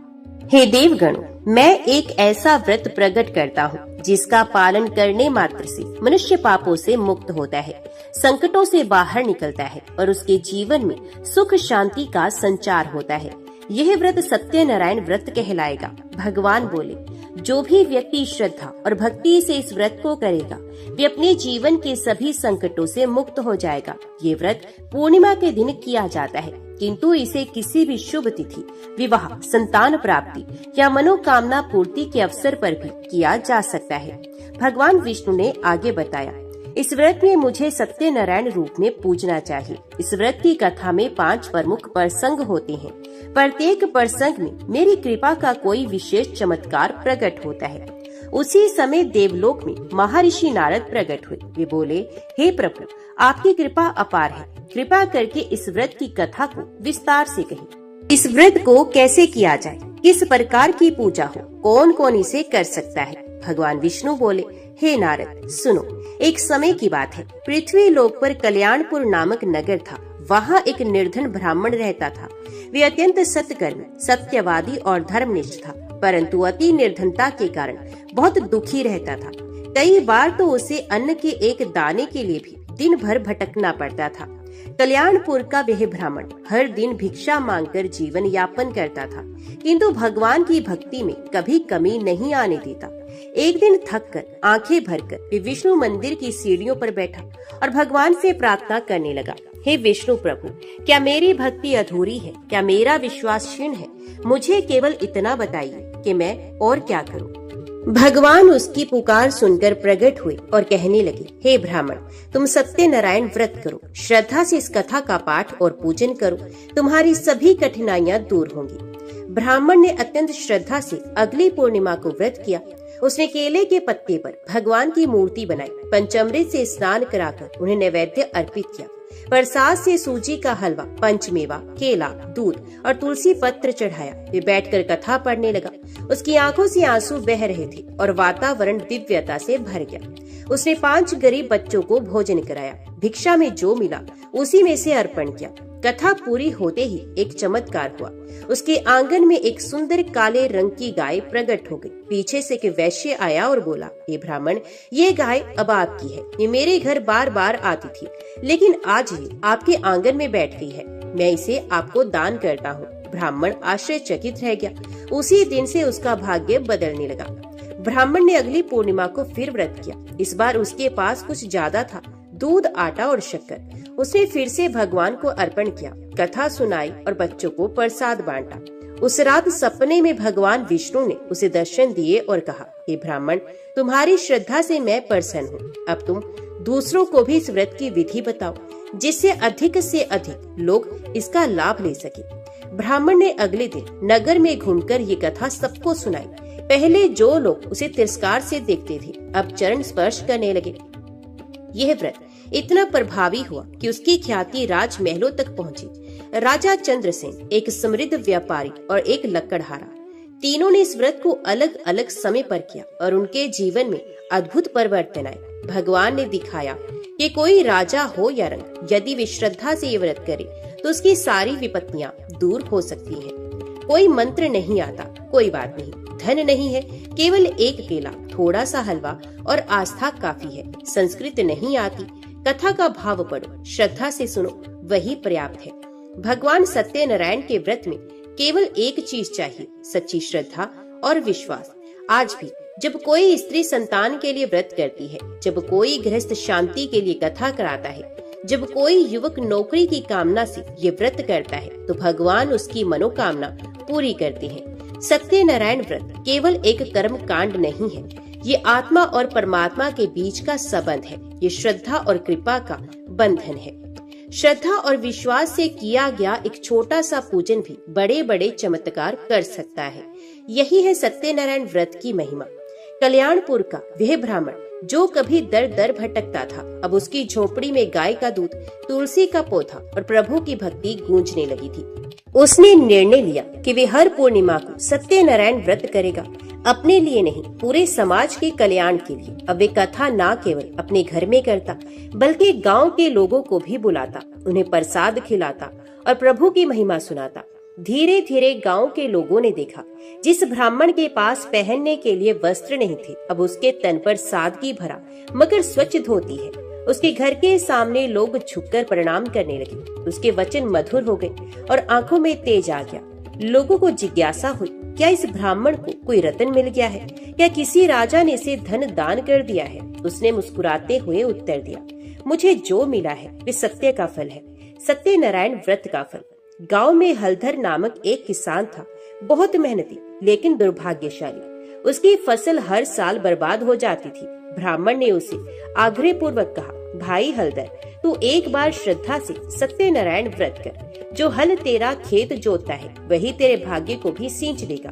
हे देवगणों, मैं एक ऐसा व्रत प्रकट करता हूँ जिसका पालन करने मात्र से मनुष्य पापों से मुक्त होता है, संकटों से बाहर निकलता है और उसके जीवन में सुख शांति का संचार होता है। यह व्रत सत्यनारायण व्रत कहलाएगा। भगवान बोले, जो भी व्यक्ति श्रद्धा और भक्ति से इस व्रत को करेगा, वे अपने जीवन के सभी संकटों से मुक्त हो जाएगा। ये व्रत पूर्णिमा के दिन किया जाता है, किंतु इसे किसी भी शुभ तिथि, विवाह, संतान प्राप्ति या मनोकामना पूर्ति के अवसर पर भी किया जा सकता है। भगवान विष्णु ने आगे बताया, इस व्रत में मुझे सत्यनारायण रूप में पूजना चाहिए। इस व्रत की कथा में 5 प्रमुख प्रसंग होते हैं। प्रत्येक प्रसंग में मेरी कृपा का कोई विशेष चमत्कार प्रकट होता है। उसी समय देवलोक में महर्षि नारद प्रकट हुए। वे बोले, हे प्रभु, आपकी कृपा अपार है, कृपा करके इस व्रत की कथा को विस्तार से कहिए। इस व्रत को कैसे किया जाए, किस प्रकार की पूजा हो, कौन कौन इसे कर सकता है। भगवान विष्णु बोले, हे नारद, सुनो, एक समय की बात है। पृथ्वी लोक पर कल्याणपुर नामक नगर था। वहाँ एक निर्धन ब्राह्मण रहता था। वे अत्यंत सत्कर्मी, सत्यवादी और धर्मनिष्ठ था, परंतु अति निर्धनता के कारण बहुत दुखी रहता था। कई बार तो उसे अन्न के एक दाने के लिए भी दिन भर भटकना पड़ता था। कल्याणपुर का वह ब्राह्मण हर दिन भिक्षा मांगकर जीवन यापन करता था, किंतु भगवान की भक्ति में कभी कमी नहीं आने देता। एक दिन थककर, आंखें भरकर वे विष्णु मंदिर की सीढ़ियों पर बैठा और भगवान से प्रार्थना करने लगा, हे विष्णु प्रभु, क्या मेरी भक्ति अधूरी है, क्या मेरा विश्वास क्षीण है? मुझे केवल इतना बताइए कि मैं और क्या करूं। भगवान उसकी पुकार सुनकर प्रकट हुए और कहने लगे, हे ब्राह्मण, तुम सत्यनारायण व्रत करो, श्रद्धा से इस कथा का पाठ और पूजन करो, तुम्हारी सभी कठिनाइयां दूर होंगी। ब्राह्मण ने अत्यंत श्रद्धा से अगली पूर्णिमा को व्रत किया। उसने केले के पत्ते पर भगवान की मूर्ति बनाई, पंचामृत से स्नान कराकर उन्हें नैवेद्य अर्पित किया। प्रसाद से सूजी का हलवा, पंचमेवा, केला, दूध और तुलसी पत्र चढ़ाया। वे बैठकर कथा पढ़ने लगा। उसकी आंखों से आंसू बह रहे थे और वातावरण दिव्यता से भर गया। उसने 5 गरीब बच्चों को भोजन कराया। भिक्षा में जो मिला उसी में से अर्पण किया। कथा पूरी होते ही एक चमत्कार हुआ। उसके आंगन में एक सुंदर काले रंग की गाय प्रकट हो गई। पीछे से एक वैश्य आया और बोला, हे ब्राह्मण, ये गाय अब आपकी है। ये मेरे घर बार बार आती थी, लेकिन आज ये आपके आंगन में बैठ गई है। मैं इसे आपको दान करता हूँ। ब्राह्मण आश्चर्यचकित रह गया। उसी दिन से उसका भाग्य बदलने लगा। ब्राह्मण ने अगली पूर्णिमा को फिर व्रत किया। इस बार उसके पास कुछ ज्यादा था, दूध, आटा और शक्कर। उसने फिर से भगवान को अर्पण किया, कथा सुनाई और बच्चों को प्रसाद बांटा। उस रात सपने में भगवान विष्णु ने उसे दर्शन दिए और कहा, हे ब्राह्मण, तुम्हारी श्रद्धा से मैं प्रसन्न हूँ। अब तुम दूसरों को भी इस व्रत की विधि बताओ, जिससे अधिक से अधिक लोग इसका लाभ ले सके। ब्राह्मण ने अगले दिन नगर में घूमकर ये कथा सबको सुनाई। पहले जो लोग उसे तिरस्कार से देखते थे, अब चरण स्पर्श करने लगे। यह व्रत इतना प्रभावी हुआ कि उसकी ख्याति राजमहलों तक पहुंची। राजा चंद्रसेन, एक समृद्ध व्यापारी और एक लकड़हारा, तीनों ने इस व्रत को अलग अलग समय पर किया और उनके जीवन में अद्भुत परिवर्तन आए। भगवान ने दिखाया कि कोई राजा हो या रंग, यदि वे श्रद्धा से ये व्रत करे तो उसकी सारी विपत्तियां दूर हो सकती हैं। कोई मंत्र नहीं आता, कोई बात नहीं। धन नहीं है, केवल एक केला, थोड़ा सा हलवा और आस्था काफी है। संस्कृत नहीं आती, कथा का भाव पढ़ो, श्रद्धा से सुनो, वही पर्याप्त है। भगवान सत्यनारायण के व्रत में केवल एक चीज चाहिए, सच्ची श्रद्धा और विश्वास। आज भी जब कोई स्त्री संतान के लिए व्रत करती है, जब कोई गृहस्थ शांति के लिए कथा कराता है, जब कोई युवक नौकरी की कामना से ये व्रत करता है, तो भगवान उसकी मनोकामना पूरी करते हैं। सत्यनारायण व्रत केवल एक कर्म कांड नहीं है, ये आत्मा और परमात्मा के बीच का संबंध है। ये श्रद्धा और कृपा का बंधन है। श्रद्धा और विश्वास से किया गया एक छोटा सा पूजन भी बड़े बड़े चमत्कार कर सकता है। यही है सत्यनारायण व्रत की महिमा। कल्याणपुर का वह ब्राह्मण जो कभी दर दर भटकता था, अब उसकी झोपड़ी में गाय का दूध, तुलसी का पौधा और प्रभु की भक्ति गूंजने लगी थी। उसने निर्णय लिया कि वे हर पूर्णिमा को सत्यनारायण व्रत करेगा। अपने लिए नहीं, पूरे समाज के कल्याण के लिए। अब वे कथा न केवल अपने घर में करता, बल्कि गांव के लोगों को भी बुलाता, उन्हें प्रसाद खिलाता और प्रभु की महिमा सुनाता। धीरे धीरे गांव के लोगों ने देखा, जिस ब्राह्मण के पास पहनने के लिए वस्त्र नहीं थे, अब उसके तन पर सादगी भरा मगर स्वच्छ धोती है। उसके घर के सामने लोग झुककर प्रणाम करने लगे। उसके वचन मधुर हो गए और आंखों में तेज आ गया। लोगों को जिज्ञासा हुई, क्या इस ब्राह्मण को कोई रत्न मिल गया है? क्या किसी राजा ने इसे धन दान कर दिया है? उसने मुस्कुराते हुए उत्तर दिया, मुझे जो मिला है वे सत्य का फल है, सत्यनारायण व्रत का फल। गांव में हलधर नामक एक किसान था, बहुत मेहनती लेकिन दुर्भाग्यशाली। उसकी फसल हर साल बर्बाद हो जाती थी। ब्राह्मण ने उसे आग्रह पूर्वक कहा, भाई हलधर, तू एक बार श्रद्धा से सत्यनारायण व्रत कर। जो हल तेरा खेत जोतता है, वही तेरे भाग्य को भी सींच देगा।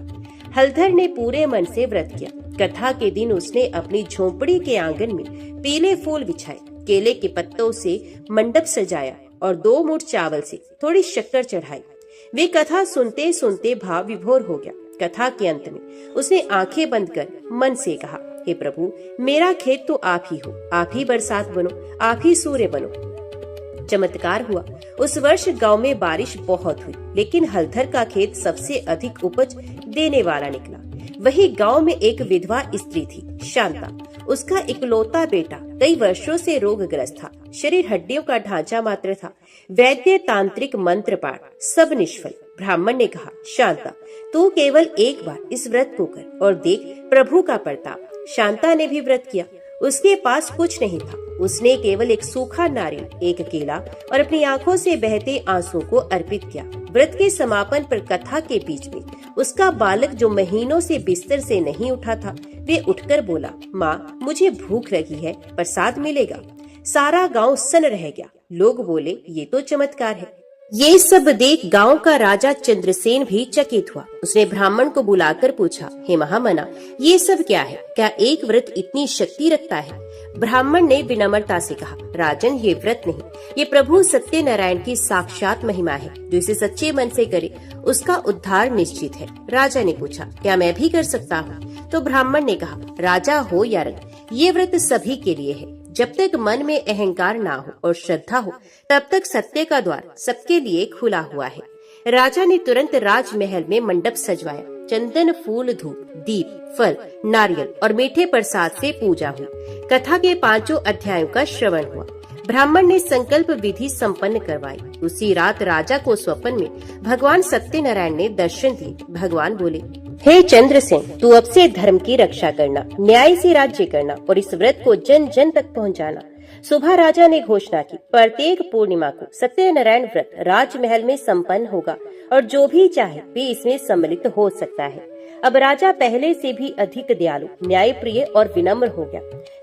हलधर ने पूरे मन से व्रत किया। कथा के दिन उसने अपनी झोपड़ी के आंगन में पीले फूल बिछाए, केले के पत्तों से मंडप सजाया और 2 मुठ चावल से थोड़ी शक्कर चढ़ाई। वे कथा सुनते सुनते भाव विभोर हो गया। कथा के अंत में उसने आंखें बंद कर मन से कहा, हे प्रभु, मेरा खेत तो आप ही हो, आप ही बरसात बनो, आप ही सूर्य बनो। चमत्कार हुआ। उस वर्ष गांव में बारिश बहुत हुई, लेकिन हलधर का खेत सबसे अधिक उपज देने वाला निकला। वही गांव में एक विधवा स्त्री थी, शांता। उसका इकलौता बेटा कई वर्षों से रोगग्रस्त था। शरीर हड्डियों का ढांचा मात्र था। वैद्य, तांत्रिक, मंत्र पाठ सब निष्फल। ब्राह्मण ने कहा, शांता, तू केवल एक बार इस व्रत को कर और देख प्रभु का प्रताप। शांता ने भी व्रत किया। उसके पास कुछ नहीं था। उसने केवल एक सूखा नारियल, एक केला और अपनी आंखों से बहते आंसुओं को अर्पित किया। व्रत के समापन पर कथा के बीच में उसका बालक, जो महीनों से बिस्तर से नहीं उठा था, वे उठकर बोला, माँ, मुझे भूख लगी है, प्रसाद मिलेगा? सारा गांव सन्न रह गया। लोग बोले, ये तो चमत्कार है। ये सब देख गांव का राजा चंद्रसेन भी चकित हुआ। उसने ब्राह्मण को बुलाकर पूछा, हे महामना, ये सब क्या है? क्या एक व्रत इतनी शक्ति रखता है? ब्राह्मण ने विनम्रता से कहा, राजन, ये व्रत नहीं, ये प्रभु सत्यनारायण की साक्षात महिमा है। जो इसे सच्चे मन से करे उसका उद्धार निश्चित है। राजा ने पूछा, क्या मैं भी कर सकता हूँ? तो ब्राह्मण ने कहा, राजा हो या रंग, ये व्रत सभी के लिए है। जब तक मन में अहंकार ना हो और श्रद्धा हो, तब तक सत्य का द्वार सबके लिए खुला हुआ है। राजा ने तुरंत राजमहल में मंडप सजवाया। चंदन, फूल, धूप, दीप, फल, नारियल और मीठे प्रसाद से पूजा हुई। कथा के 5 अध्यायों का श्रवण हुआ। ब्राह्मण ने संकल्प विधि संपन्न करवाई। उसी रात राजा को स्वप्न में भगवान सत्यनारायण ने दर्शन दिए। भगवान बोले, हे चंद्रसेन, तू अब से धर्म की रक्षा करना, न्याय से राज्य करना और इस व्रत को जन जन तक पहुंचाना। सुबह राजा ने घोषणा की, प्रत्येक पूर्णिमा को सत्यनारायण व्रत राजमहल में संपन्न होगा और जो भी चाहे वे इसमें सम्मिलित हो सकता है। अब राजा पहले से भी अधिक दयालु, न्यायप्रिय और विनम्र हो गया।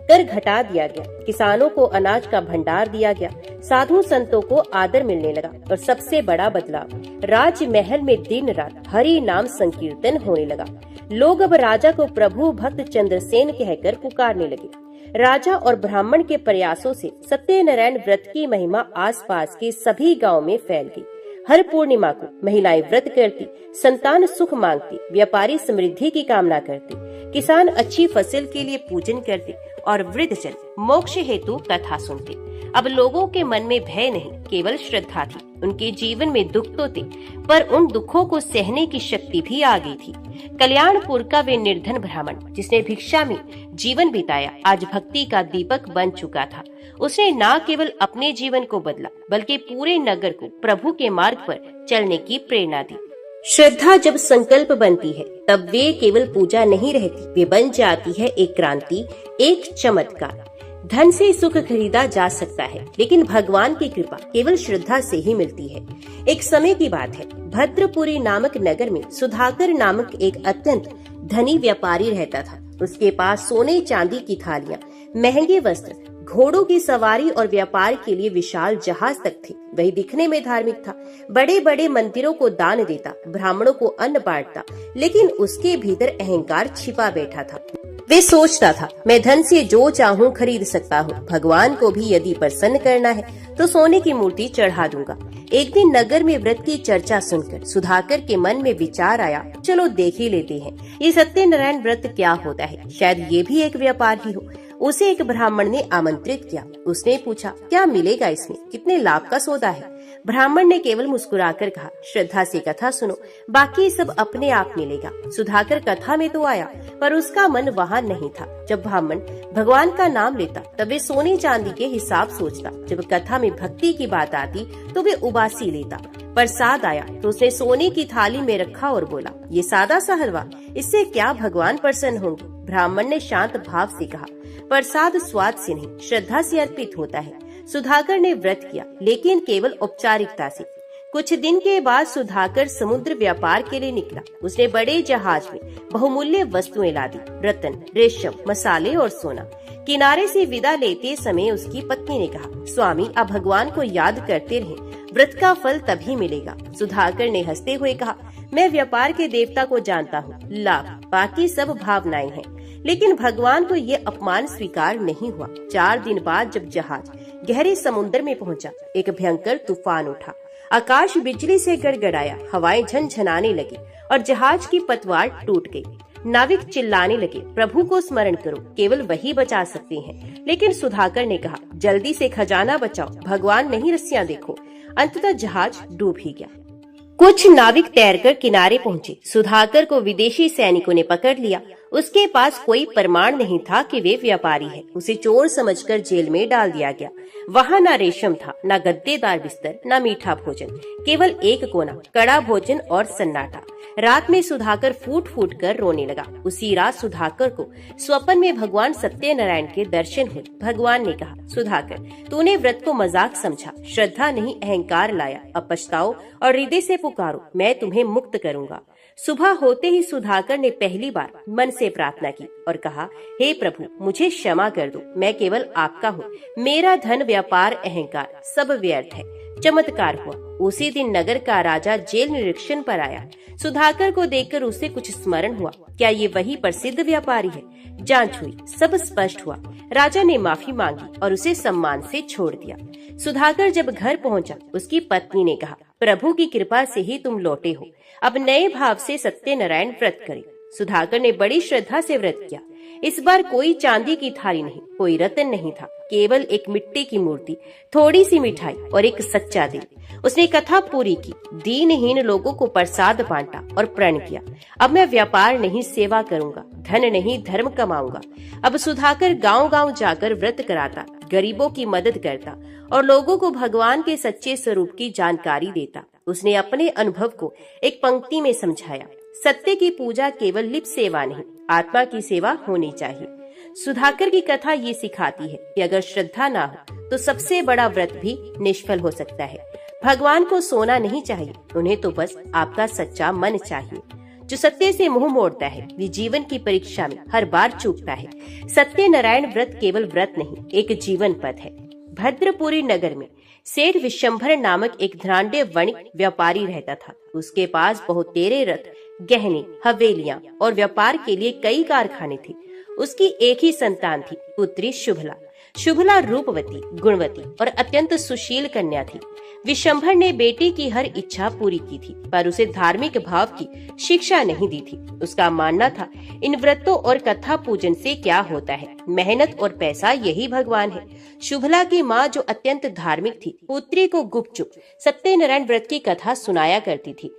कर घटा दिया गया, किसानों को अनाज का भंडार दिया गया, साधु संतों को आदर मिलने लगा और सबसे बड़ा बदलाव, राजमहल में दिन रात हरि नाम संकीर्तन होने लगा। लोग अब राजा को प्रभु भक्त चंद्रसेन कहकर पुकारने लगे। राजा और ब्राह्मण के प्रयासों से सत्यनारायण व्रत की महिमा आसपास के सभी गांव में फैल गई। हर पूर्णिमा को महिलाएं व्रत करती, संतान सुख मांगती, व्यापारी समृद्धि की कामना करते, किसान अच्छी फसल के लिए पूजन करते और वृद्धजन मोक्ष हेतु कथा सुनते। अब लोगों के मन में भय नहीं, केवल श्रद्धा थी। उनके जीवन में दुख तो थे, पर उन दुखों को सहने की शक्ति भी आ गई थी। कल्याणपुर का वे निर्धन ब्राह्मण, जिसने भिक्षा में जीवन बिताया, आज भक्ति का दीपक बन चुका था। उसने न केवल अपने जीवन को बदला, बल्कि पूरे नगर को प्रभु के मार्ग पर चलने की प्रेरणा दी। श्रद्धा जब संकल्प बनती है, तब वे केवल पूजा नहीं रहती, वे बन जाती है एक क्रांति, एक चमत्कार। धन से सुख खरीदा जा सकता है, लेकिन भगवान की कृपा केवल श्रद्धा से ही मिलती है। एक समय की बात है, भद्रपुरी नामक नगर में सुधाकर नामक एक अत्यंत धनी व्यापारी रहता था। उसके पास सोने चांदी की थालियां, महंगे वस्त्र, घोड़ों की सवारी और व्यापार के लिए विशाल जहाज तक थे। वही दिखने में धार्मिक था, बड़े बड़े मंदिरों को दान देता, ब्राह्मणों को अन्न बांटता, लेकिन उसके भीतर अहंकार छिपा बैठा था। वे सोचता था, मैं धन से जो चाहूँ खरीद सकता हूँ, भगवान को भी यदि प्रसन्न करना है तो सोने की मूर्ति चढ़ा दूंगा। एक दिन नगर में व्रत की चर्चा सुनकर सुधाकर के मन में विचार आया, चलो देख ही लेते हैं ये सत्यनारायण व्रत क्या होता है, शायद ये भी एक व्यापार ही हो। उसे एक ब्राह्मण ने आमंत्रित किया। उसने पूछा, क्या मिलेगा इसमें, कितने लाभ का सौदा है? ब्राह्मण ने केवल मुस्कुराकर कहा, श्रद्धा से कथा सुनो, बाकी सब अपने आप मिलेगा। सुधाकर कथा में तो आया, पर उसका मन वहाँ नहीं था। जब ब्राह्मण भगवान का नाम लेता, तब वे सोने चांदी के हिसाब सोचता। जब कथा में भक्ति की बात आती, तो वे उबासी लेता। प्रसाद आया तो उसने सोने की थाली में रखा और बोला, ये सादा सा हलवा, इससे क्या भगवान प्रसन्न होंगे? ब्राह्मण ने शांत भाव से कहा, प्रसाद स्वाद से नहीं, श्रद्धा से अर्पित होता है। सुधाकर ने व्रत किया, लेकिन केवल औपचारिकता से। कुछ दिन के बाद सुधाकर समुद्र व्यापार के लिए निकला। उसने बड़े जहाज में बहुमूल्य वस्तुएं लादी, रत्न, रेशम, मसाले और सोना। किनारे से विदा लेते समय उसकी पत्नी ने कहा, स्वामी, आप भगवान को याद करते रहें, व्रत का फल तभी मिलेगा। सुधाकर ने हंसते हुए कहा, मैं व्यापार के देवता को जानता हूँ, लाभ बाकी सब भावनाएं हैं। लेकिन भगवान को ये अपमान स्वीकार नहीं हुआ। 4 दिन बाद जब जहाज गहरे समुद्र में पहुंचा, एक भयंकर तूफान उठा। आकाश बिजली से गड़गड़ाया, हवाएं झनझनाने लगी और जहाज की पतवार टूट गई। नाविक चिल्लाने लगे, प्रभु को स्मरण करो, केवल वही बचा सकते हैं। लेकिन सुधाकर ने कहा, जल्दी से खजाना बचाओ, भगवान नहीं रस्सियां देखो। अंततः जहाज डूब ही गया। कुछ नाविक तैरकर किनारे पहुंचे। सुधाकर को विदेशी सैनिकों ने पकड़ लिया। उसके पास कोई प्रमाण नहीं था कि वे व्यापारी है। उसे चोर समझकर जेल में डाल दिया गया। वहाँ न रेशम था, न गद्देदार बिस्तर, न मीठा भोजन, केवल एक कोना, कड़ा भोजन और सन्नाटा। रात में सुधाकर फूट फूट कर रोने लगा। उसी रात सुधाकर को स्वप्न में भगवान सत्यनारायण के दर्शन हुए। भगवान ने कहा, सुधाकर, तूने व्रत को मजाक समझा, श्रद्धा नहीं अहंकार लाया। अब पछताओ और हृदय से पुकारो, मैं तुम्हें मुक्त करूंगा। सुबह होते ही सुधाकर ने पहली बार मन से प्रार्थना की और कहा, हे प्रभु, मुझे क्षमा कर दो, मैं केवल आपका हूँ। मेरा धन, व्यापार, अहंकार सब व्यर्थ है। चमत्कार हुआ। उसी दिन नगर का राजा जेल निरीक्षण पर आया। सुधाकर को देखकर उसे कुछ स्मरण हुआ। क्या ये वही प्रसिद्ध व्यापारी है? जांच हुई, सब स्पष्ट हुआ। राजा ने माफी मांगी और उसे सम्मान से छोड़ दिया। सुधाकर जब घर पहुंचा, उसकी पत्नी ने कहा, प्रभु की कृपा से ही तुम लौटे हो। अब नए भाव से सत्यनारायण व्रत करें। सुधाकर ने बड़ी श्रद्धा से व्रत किया। इस बार कोई चांदी की थाली नहीं, कोई रत्न नहीं था, केवल एक मिट्टी की मूर्ति, थोड़ी सी मिठाई और एक सच्चा दिल। उसने कथा पूरी की, दीनहीन लोगों को प्रसाद बांटा और प्रण किया, अब मैं व्यापार नहीं सेवा करूंगा, धन नहीं धर्म कमाऊंगा। अब सुधाकर गांव-गांव जाकर व्रत कराता, गरीबों की मदद करता और लोगों को भगवान के सच्चे स्वरूप की जानकारी देता। उसने अपने अनुभव को एक पंक्ति में समझाया, सत्य की पूजा केवल लिप सेवा नहीं, आत्मा की सेवा होनी चाहिए। सुधाकर की कथा ये सिखाती है कि अगर श्रद्धा ना हो तो सबसे बड़ा व्रत भी निष्फल हो सकता है। भगवान को सोना नहीं चाहिए, उन्हें तो बस आपका सच्चा मन चाहिए। जो सत्य से मुंह मोड़ता है वे जीवन की परीक्षा में हर बार चूकता है। सत्यनारायण व्रत केवल व्रत नहीं, एक जीवन पथ है। भद्रपुरी नगर में सेठ विशंभर नामक एक धनाढ्य वणिक व्यापारी रहता था। उसके पास बहुतेरे रथ, गहने, हवेलियां और व्यापार के लिए कई कारखाने थे। उसकी एक ही संतान थी, पुत्री शुभला। शुभला रूपवती, गुणवती और अत्यंत सुशील कन्या थी। विशंभर ने बेटी की हर इच्छा पूरी की थी, पर उसे धार्मिक भाव की शिक्षा नहीं दी थी। उसका मानना था, इन व्रतों और कथा पूजन से क्या होता है, मेहनत और पैसा यही भगवान है। शुभला की माँ, जो अत्यंत धार्मिक थी, पुत्री को गुपचुप सत्यनारायण व्रत की कथा सुनाया करती थी।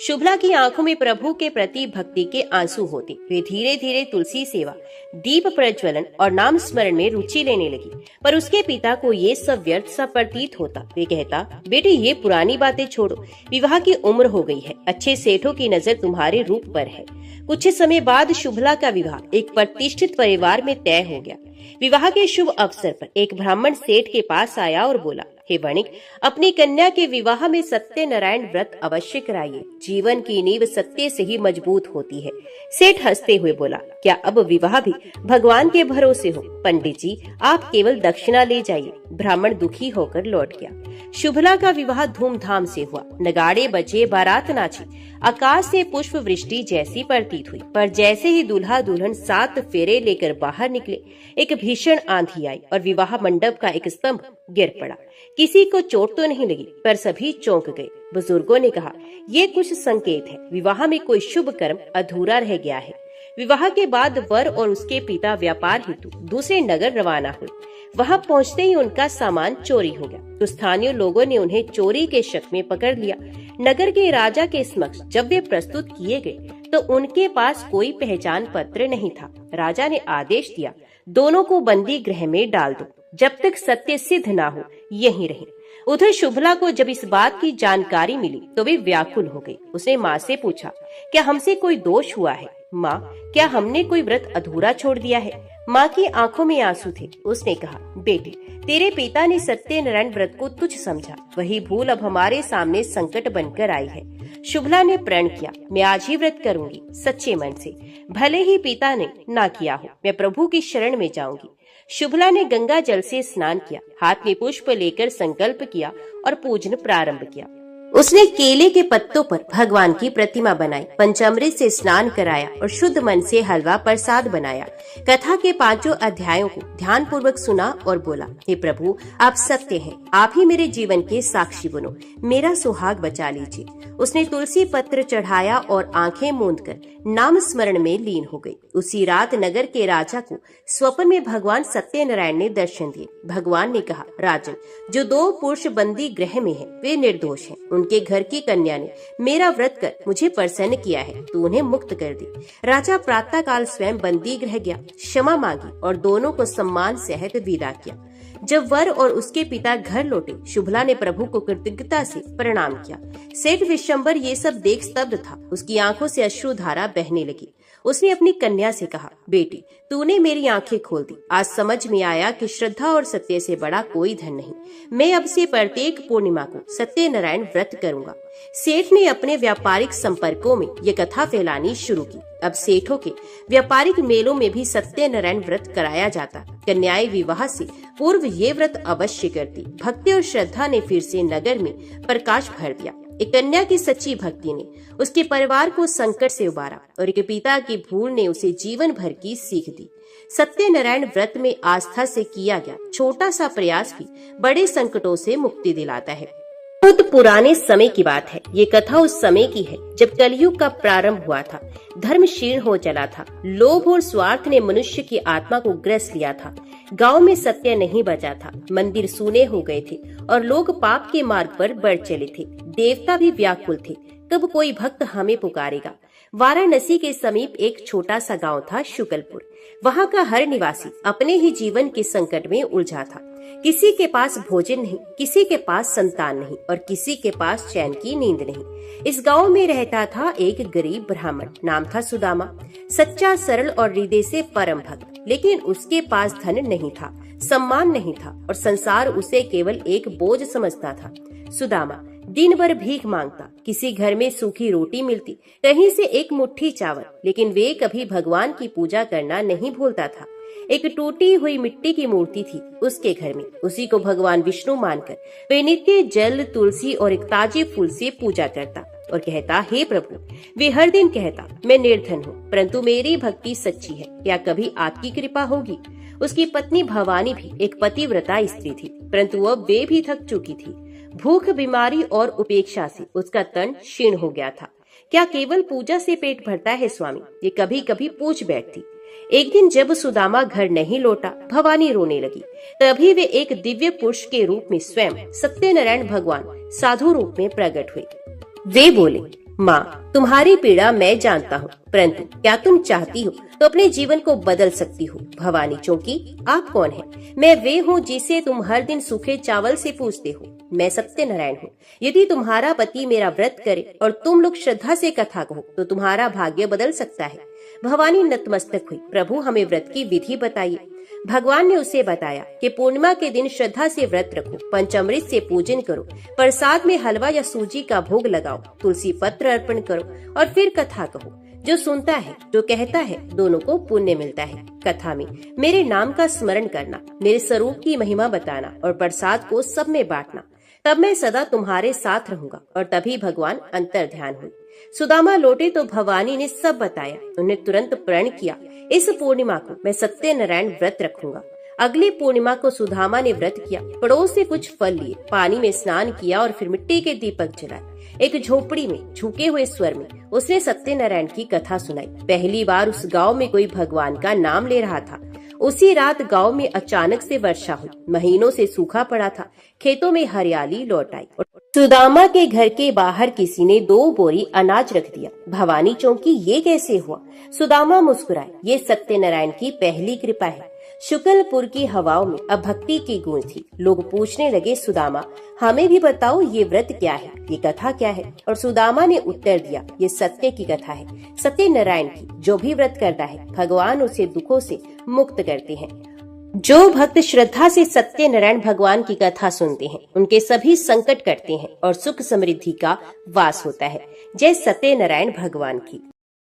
शुभला की आंखों में प्रभु के प्रति भक्ति के आंसू होते। वे धीरे धीरे तुलसी सेवा, दीप प्रज्वलन और नाम स्मरण में रुचि लेने लगी। पर उसके पिता को ये सब व्यर्थ सा प्रतीत होता। वे कहता, बेटी ये पुरानी बातें छोड़ो, विवाह की उम्र हो गई है, अच्छे सेठों की नजर तुम्हारे रूप पर है। कुछ समय बाद शुभला का विवाह एक प्रतिष्ठित परिवार में तय हो गया। विवाह के शुभ अवसर पर एक ब्राह्मण सेठ के पास आया और बोला, हे वणिक, अपनी कन्या के विवाह में सत्यनारायण व्रत अवश्य कराइए। जीवन की नींव सत्य से ही मजबूत होती है। सेठ हंसते हुए बोला, क्या अब विवाह भी भगवान के भरोसे हो? पंडित जी, आप केवल दक्षिणा ले जाइए। ब्राह्मण दुखी होकर लौट गया। शुभला का विवाह धूमधाम से हुआ। नगाड़े बजे, बारात नाची, आकाश से पुष्प वृष्टि जैसी प्रतीत हुई। पर जैसे ही दूल्हा दुल्हन 7 फेरे लेकर बाहर निकले, एक भीषण आंधी आई और विवाह मंडप का एक स्तंभ गिर पड़ा। किसी को चोट तो नहीं लगी, पर सभी चौंक गए। बुजुर्गों ने कहा, ये कुछ संकेत है, विवाह में कोई शुभ कर्म अधूरा रह गया है। विवाह के बाद वर और उसके पिता व्यापार हेतु दूसरे नगर रवाना हुए। वहां पहुंचते ही उनका सामान चोरी हो गया। तो स्थानीय लोगों ने उन्हें चोरी के शक में पकड़ लिया। नगर के राजा के समक्ष जब वे प्रस्तुत किए गए तो उनके पास कोई पहचान पत्र नहीं था। राजा ने आदेश दिया, दोनों को बंदी गृह में डाल दो, जब तक सत्य सिद्ध ना हो यहीं रहें। उधर शुभला को जब इस बात की जानकारी मिली तो वे व्याकुल हो गई। उसने माँ से पूछा, क्या हमसे कोई दोष हुआ है? माँ, क्या हमने कोई व्रत अधूरा छोड़ दिया है? माँ की आंखों में आंसू थे। उसने कहा, बेटी, तेरे पिता ने सत्यनारायण व्रत को तुच्छ समझा, वही भूल अब हमारे सामने संकट बनकर आई है। शुभला ने प्रण किया, मैं आज ही व्रत करूंगी सच्चे मन से, भले ही पिता ने ना किया हो, मैं प्रभु की शरण में जाऊंगी। शुभला ने गंगा जल से स्नान किया, हाथ में पुष्प लेकर संकल्प किया और पूजन प्रारंभ किया। उसने केले के पत्तों पर भगवान की प्रतिमा बनाई, पंचामृत से स्नान कराया और शुद्ध मन से हलवा प्रसाद बनाया। कथा के 5 अध्यायों को ध्यान पूर्वक सुना और बोला, हे प्रभु, आप सत्य हैं, आप ही मेरे जीवन के साक्षी बनो, मेरा सुहाग बचा लीजिए। उसने तुलसी पत्र चढ़ाया और आंखें मूंदकर नाम स्मरण में लीन हो गई। उसी रात नगर के राजा को स्वप्न में भगवान सत्यनारायण ने दर्शन दिए। भगवान ने कहा, राजन, जो 2 पुरुष बंदी गृह में हैं, वे निर्दोष हैं। उनके घर की कन्या ने मेरा व्रत कर मुझे प्रसन्न किया है, तू उन्हें मुक्त कर दे। राजा प्रातः काल स्वयं बंदी गृह गया, क्षमा मांगी और दोनों को सम्मान सहित विदा किया। जब वर और उसके पिता घर लौटे, शुभला ने प्रभु को कृतज्ञता से प्रणाम किया। सेठ विशंभर ये सब देख स्तब्ध था। उसकी आंखों से अश्रुधारा बहने लगी। उसने अपनी कन्या से कहा, बेटी, तूने मेरी आंखें खोल दी। आज समझ में आया कि श्रद्धा और सत्य से बड़ा कोई धन नहीं। मैं अब से प्रत्येक पूर्णिमा को सत्यनारायण व्रत करूंगा। सेठ ने अपने व्यापारिक संपर्कों में ये कथा फैलानी शुरू की। अब सेठों के व्यापारिक मेलों में भी सत्यनारायण व्रत कराया जाता। कन्याएं विवाह से पूर्व ये व्रत अवश्य करती। भक्ति और श्रद्धा ने फिर से नगर में प्रकाश भर दिया। एक कन्या की सच्ची भक्ति ने उसके परिवार को संकट से उबारा और एक पिता की भूल ने उसे जीवन भर की सीख दी। सत्यनारायण व्रत में आस्था से किया गया छोटा सा प्रयास भी बड़े संकटों से मुक्ति दिलाता है। बहुत पुराने समय की बात है। ये कथा उस समय की है जब कलयुग का प्रारंभ हुआ था। धर्म क्षीण हो चला था। लोभ और स्वार्थ ने मनुष्य की आत्मा को ग्रस लिया था। गांव में सत्य नहीं बचा था। मंदिर सूने हो गए थे और लोग पाप के मार्ग पर बढ़ चले थे। देवता भी व्याकुल थे, कब कोई भक्त हमें पुकारेगा। वाराणसी के समीप एक छोटा सा गांव था, शुक्लपुर। वहां का हर निवासी अपने ही जीवन के संकट में उलझा था। किसी के पास भोजन नहीं, किसी के पास संतान नहीं और किसी के पास चैन की नींद नहीं। इस गांव में रहता था एक गरीब ब्राह्मण, नाम था सुदामा। सच्चा, सरल और हृदय से परम भक्त। लेकिन उसके पास धन नहीं था, सम्मान नहीं था और संसार उसे केवल एक बोझ समझता था। सुदामा दिन भर भीख मांगता। किसी घर में सूखी रोटी मिलती, कहीं से एक मुट्ठी चावल, लेकिन वे कभी भगवान की पूजा करना नहीं भूलता था। एक टूटी हुई मिट्टी की मूर्ति थी उसके घर में। उसी को भगवान विष्णु मानकर वे नित्य जल, तुलसी और एक ताजे फूल से पूजा करता और कहता, हे प्रभु। वे हर दिन कहता, मैं निर्धन हूँ परंतु मेरी भक्ति सच्ची है, क्या कभी आपकी कृपा होगी। उसकी पत्नी भवानी भी एक पतिव्रता स्त्री थी, परंतु अब वे भी थक चुकी थी। भूख, बीमारी और उपेक्षा से उसका तन क्षीण हो गया था। क्या केवल पूजा से पेट भरता है स्वामी, ये कभी कभी पूछ बैठती। एक दिन जब सुदामा घर नहीं लौटा, भवानी रोने लगी। तभी वे एक दिव्य पुरुष के रूप में स्वयं सत्यनारायण भगवान साधु रूप में प्रकट हुए। वे बोले, माँ, तुम्हारी पीड़ा मैं जानता हूँ, परंतु क्या तुम चाहती हो तो अपने जीवन को बदल सकती हो। भवानी चौंकी, आप कौन है? मैं वे हूँ जिसे तुम हर दिन सूखे चावल से पूछते हो। मैं सत्यनारायण हूँ। यदि तुम्हारा पति मेरा व्रत करे और तुम लोग श्रद्धा से कथा कहो तो तुम्हारा भाग्य बदल सकता है। भवानी नतमस्तक हुई, प्रभु हमें व्रत की विधि बताइए। भगवान ने उसे बताया कि पूर्णिमा के दिन श्रद्धा से व्रत रखो, पंचामृत से पूजन करो, प्रसाद में हलवा या सूजी का भोग लगाओ, तुलसी पत्र अर्पण करो और फिर कथा कहो। जो सुनता है, जो कहता है, दोनों को पुण्य मिलता है। कथा में मेरे नाम का स्मरण करना, मेरे स्वरूप की महिमा बताना और प्रसाद को सब में बांटना, तब मैं सदा तुम्हारे साथ रहूंगा। और तभी भगवान अंतर ध्यान हुई। सुदामा लौटे तो भवानी ने सब बताया। उन्हें तुरंत प्रण किया, इस पूर्णिमा को मैं सत्यनारायण व्रत रखूंगा। अगली पूर्णिमा को सुदामा ने व्रत किया। पड़ोस से कुछ फल लिए, पानी में स्नान किया और फिर मिट्टी के दीपक जलाए। एक झोपड़ी में झुके हुए स्वर में उसने सत्यनारायण की कथा सुनाई। पहली बार उस गांव में कोई भगवान का नाम ले रहा था। उसी रात गांव में अचानक से वर्षा हुई। महीनों से सूखा पड़ा था। खेतों में हरियाली लौट आई। सुदामा के घर के बाहर किसी ने 2 बोरी अनाज रख दिया। भवानी चौंकी, ये कैसे हुआ? सुदामा मुस्कुराए, ये सत्यनारायण की पहली कृपा है। शुक्लपुर की हवाओं में अब भक्ति की गूंज थी। लोग पूछने लगे, सुदामा हमें भी बताओ ये व्रत क्या है, ये कथा क्या है? और सुदामा ने उत्तर दिया, ये सत्य की कथा है, सत्यनारायण की। जो भी व्रत करता है भगवान उसे दुखों से मुक्त करते हैं। जो भक्त श्रद्धा से सत्यनारायण भगवान की कथा सुनते हैं उनके सभी संकट कटते हैं और सुख समृद्धि का वास होता है। जय सत्यनारायण भगवान की।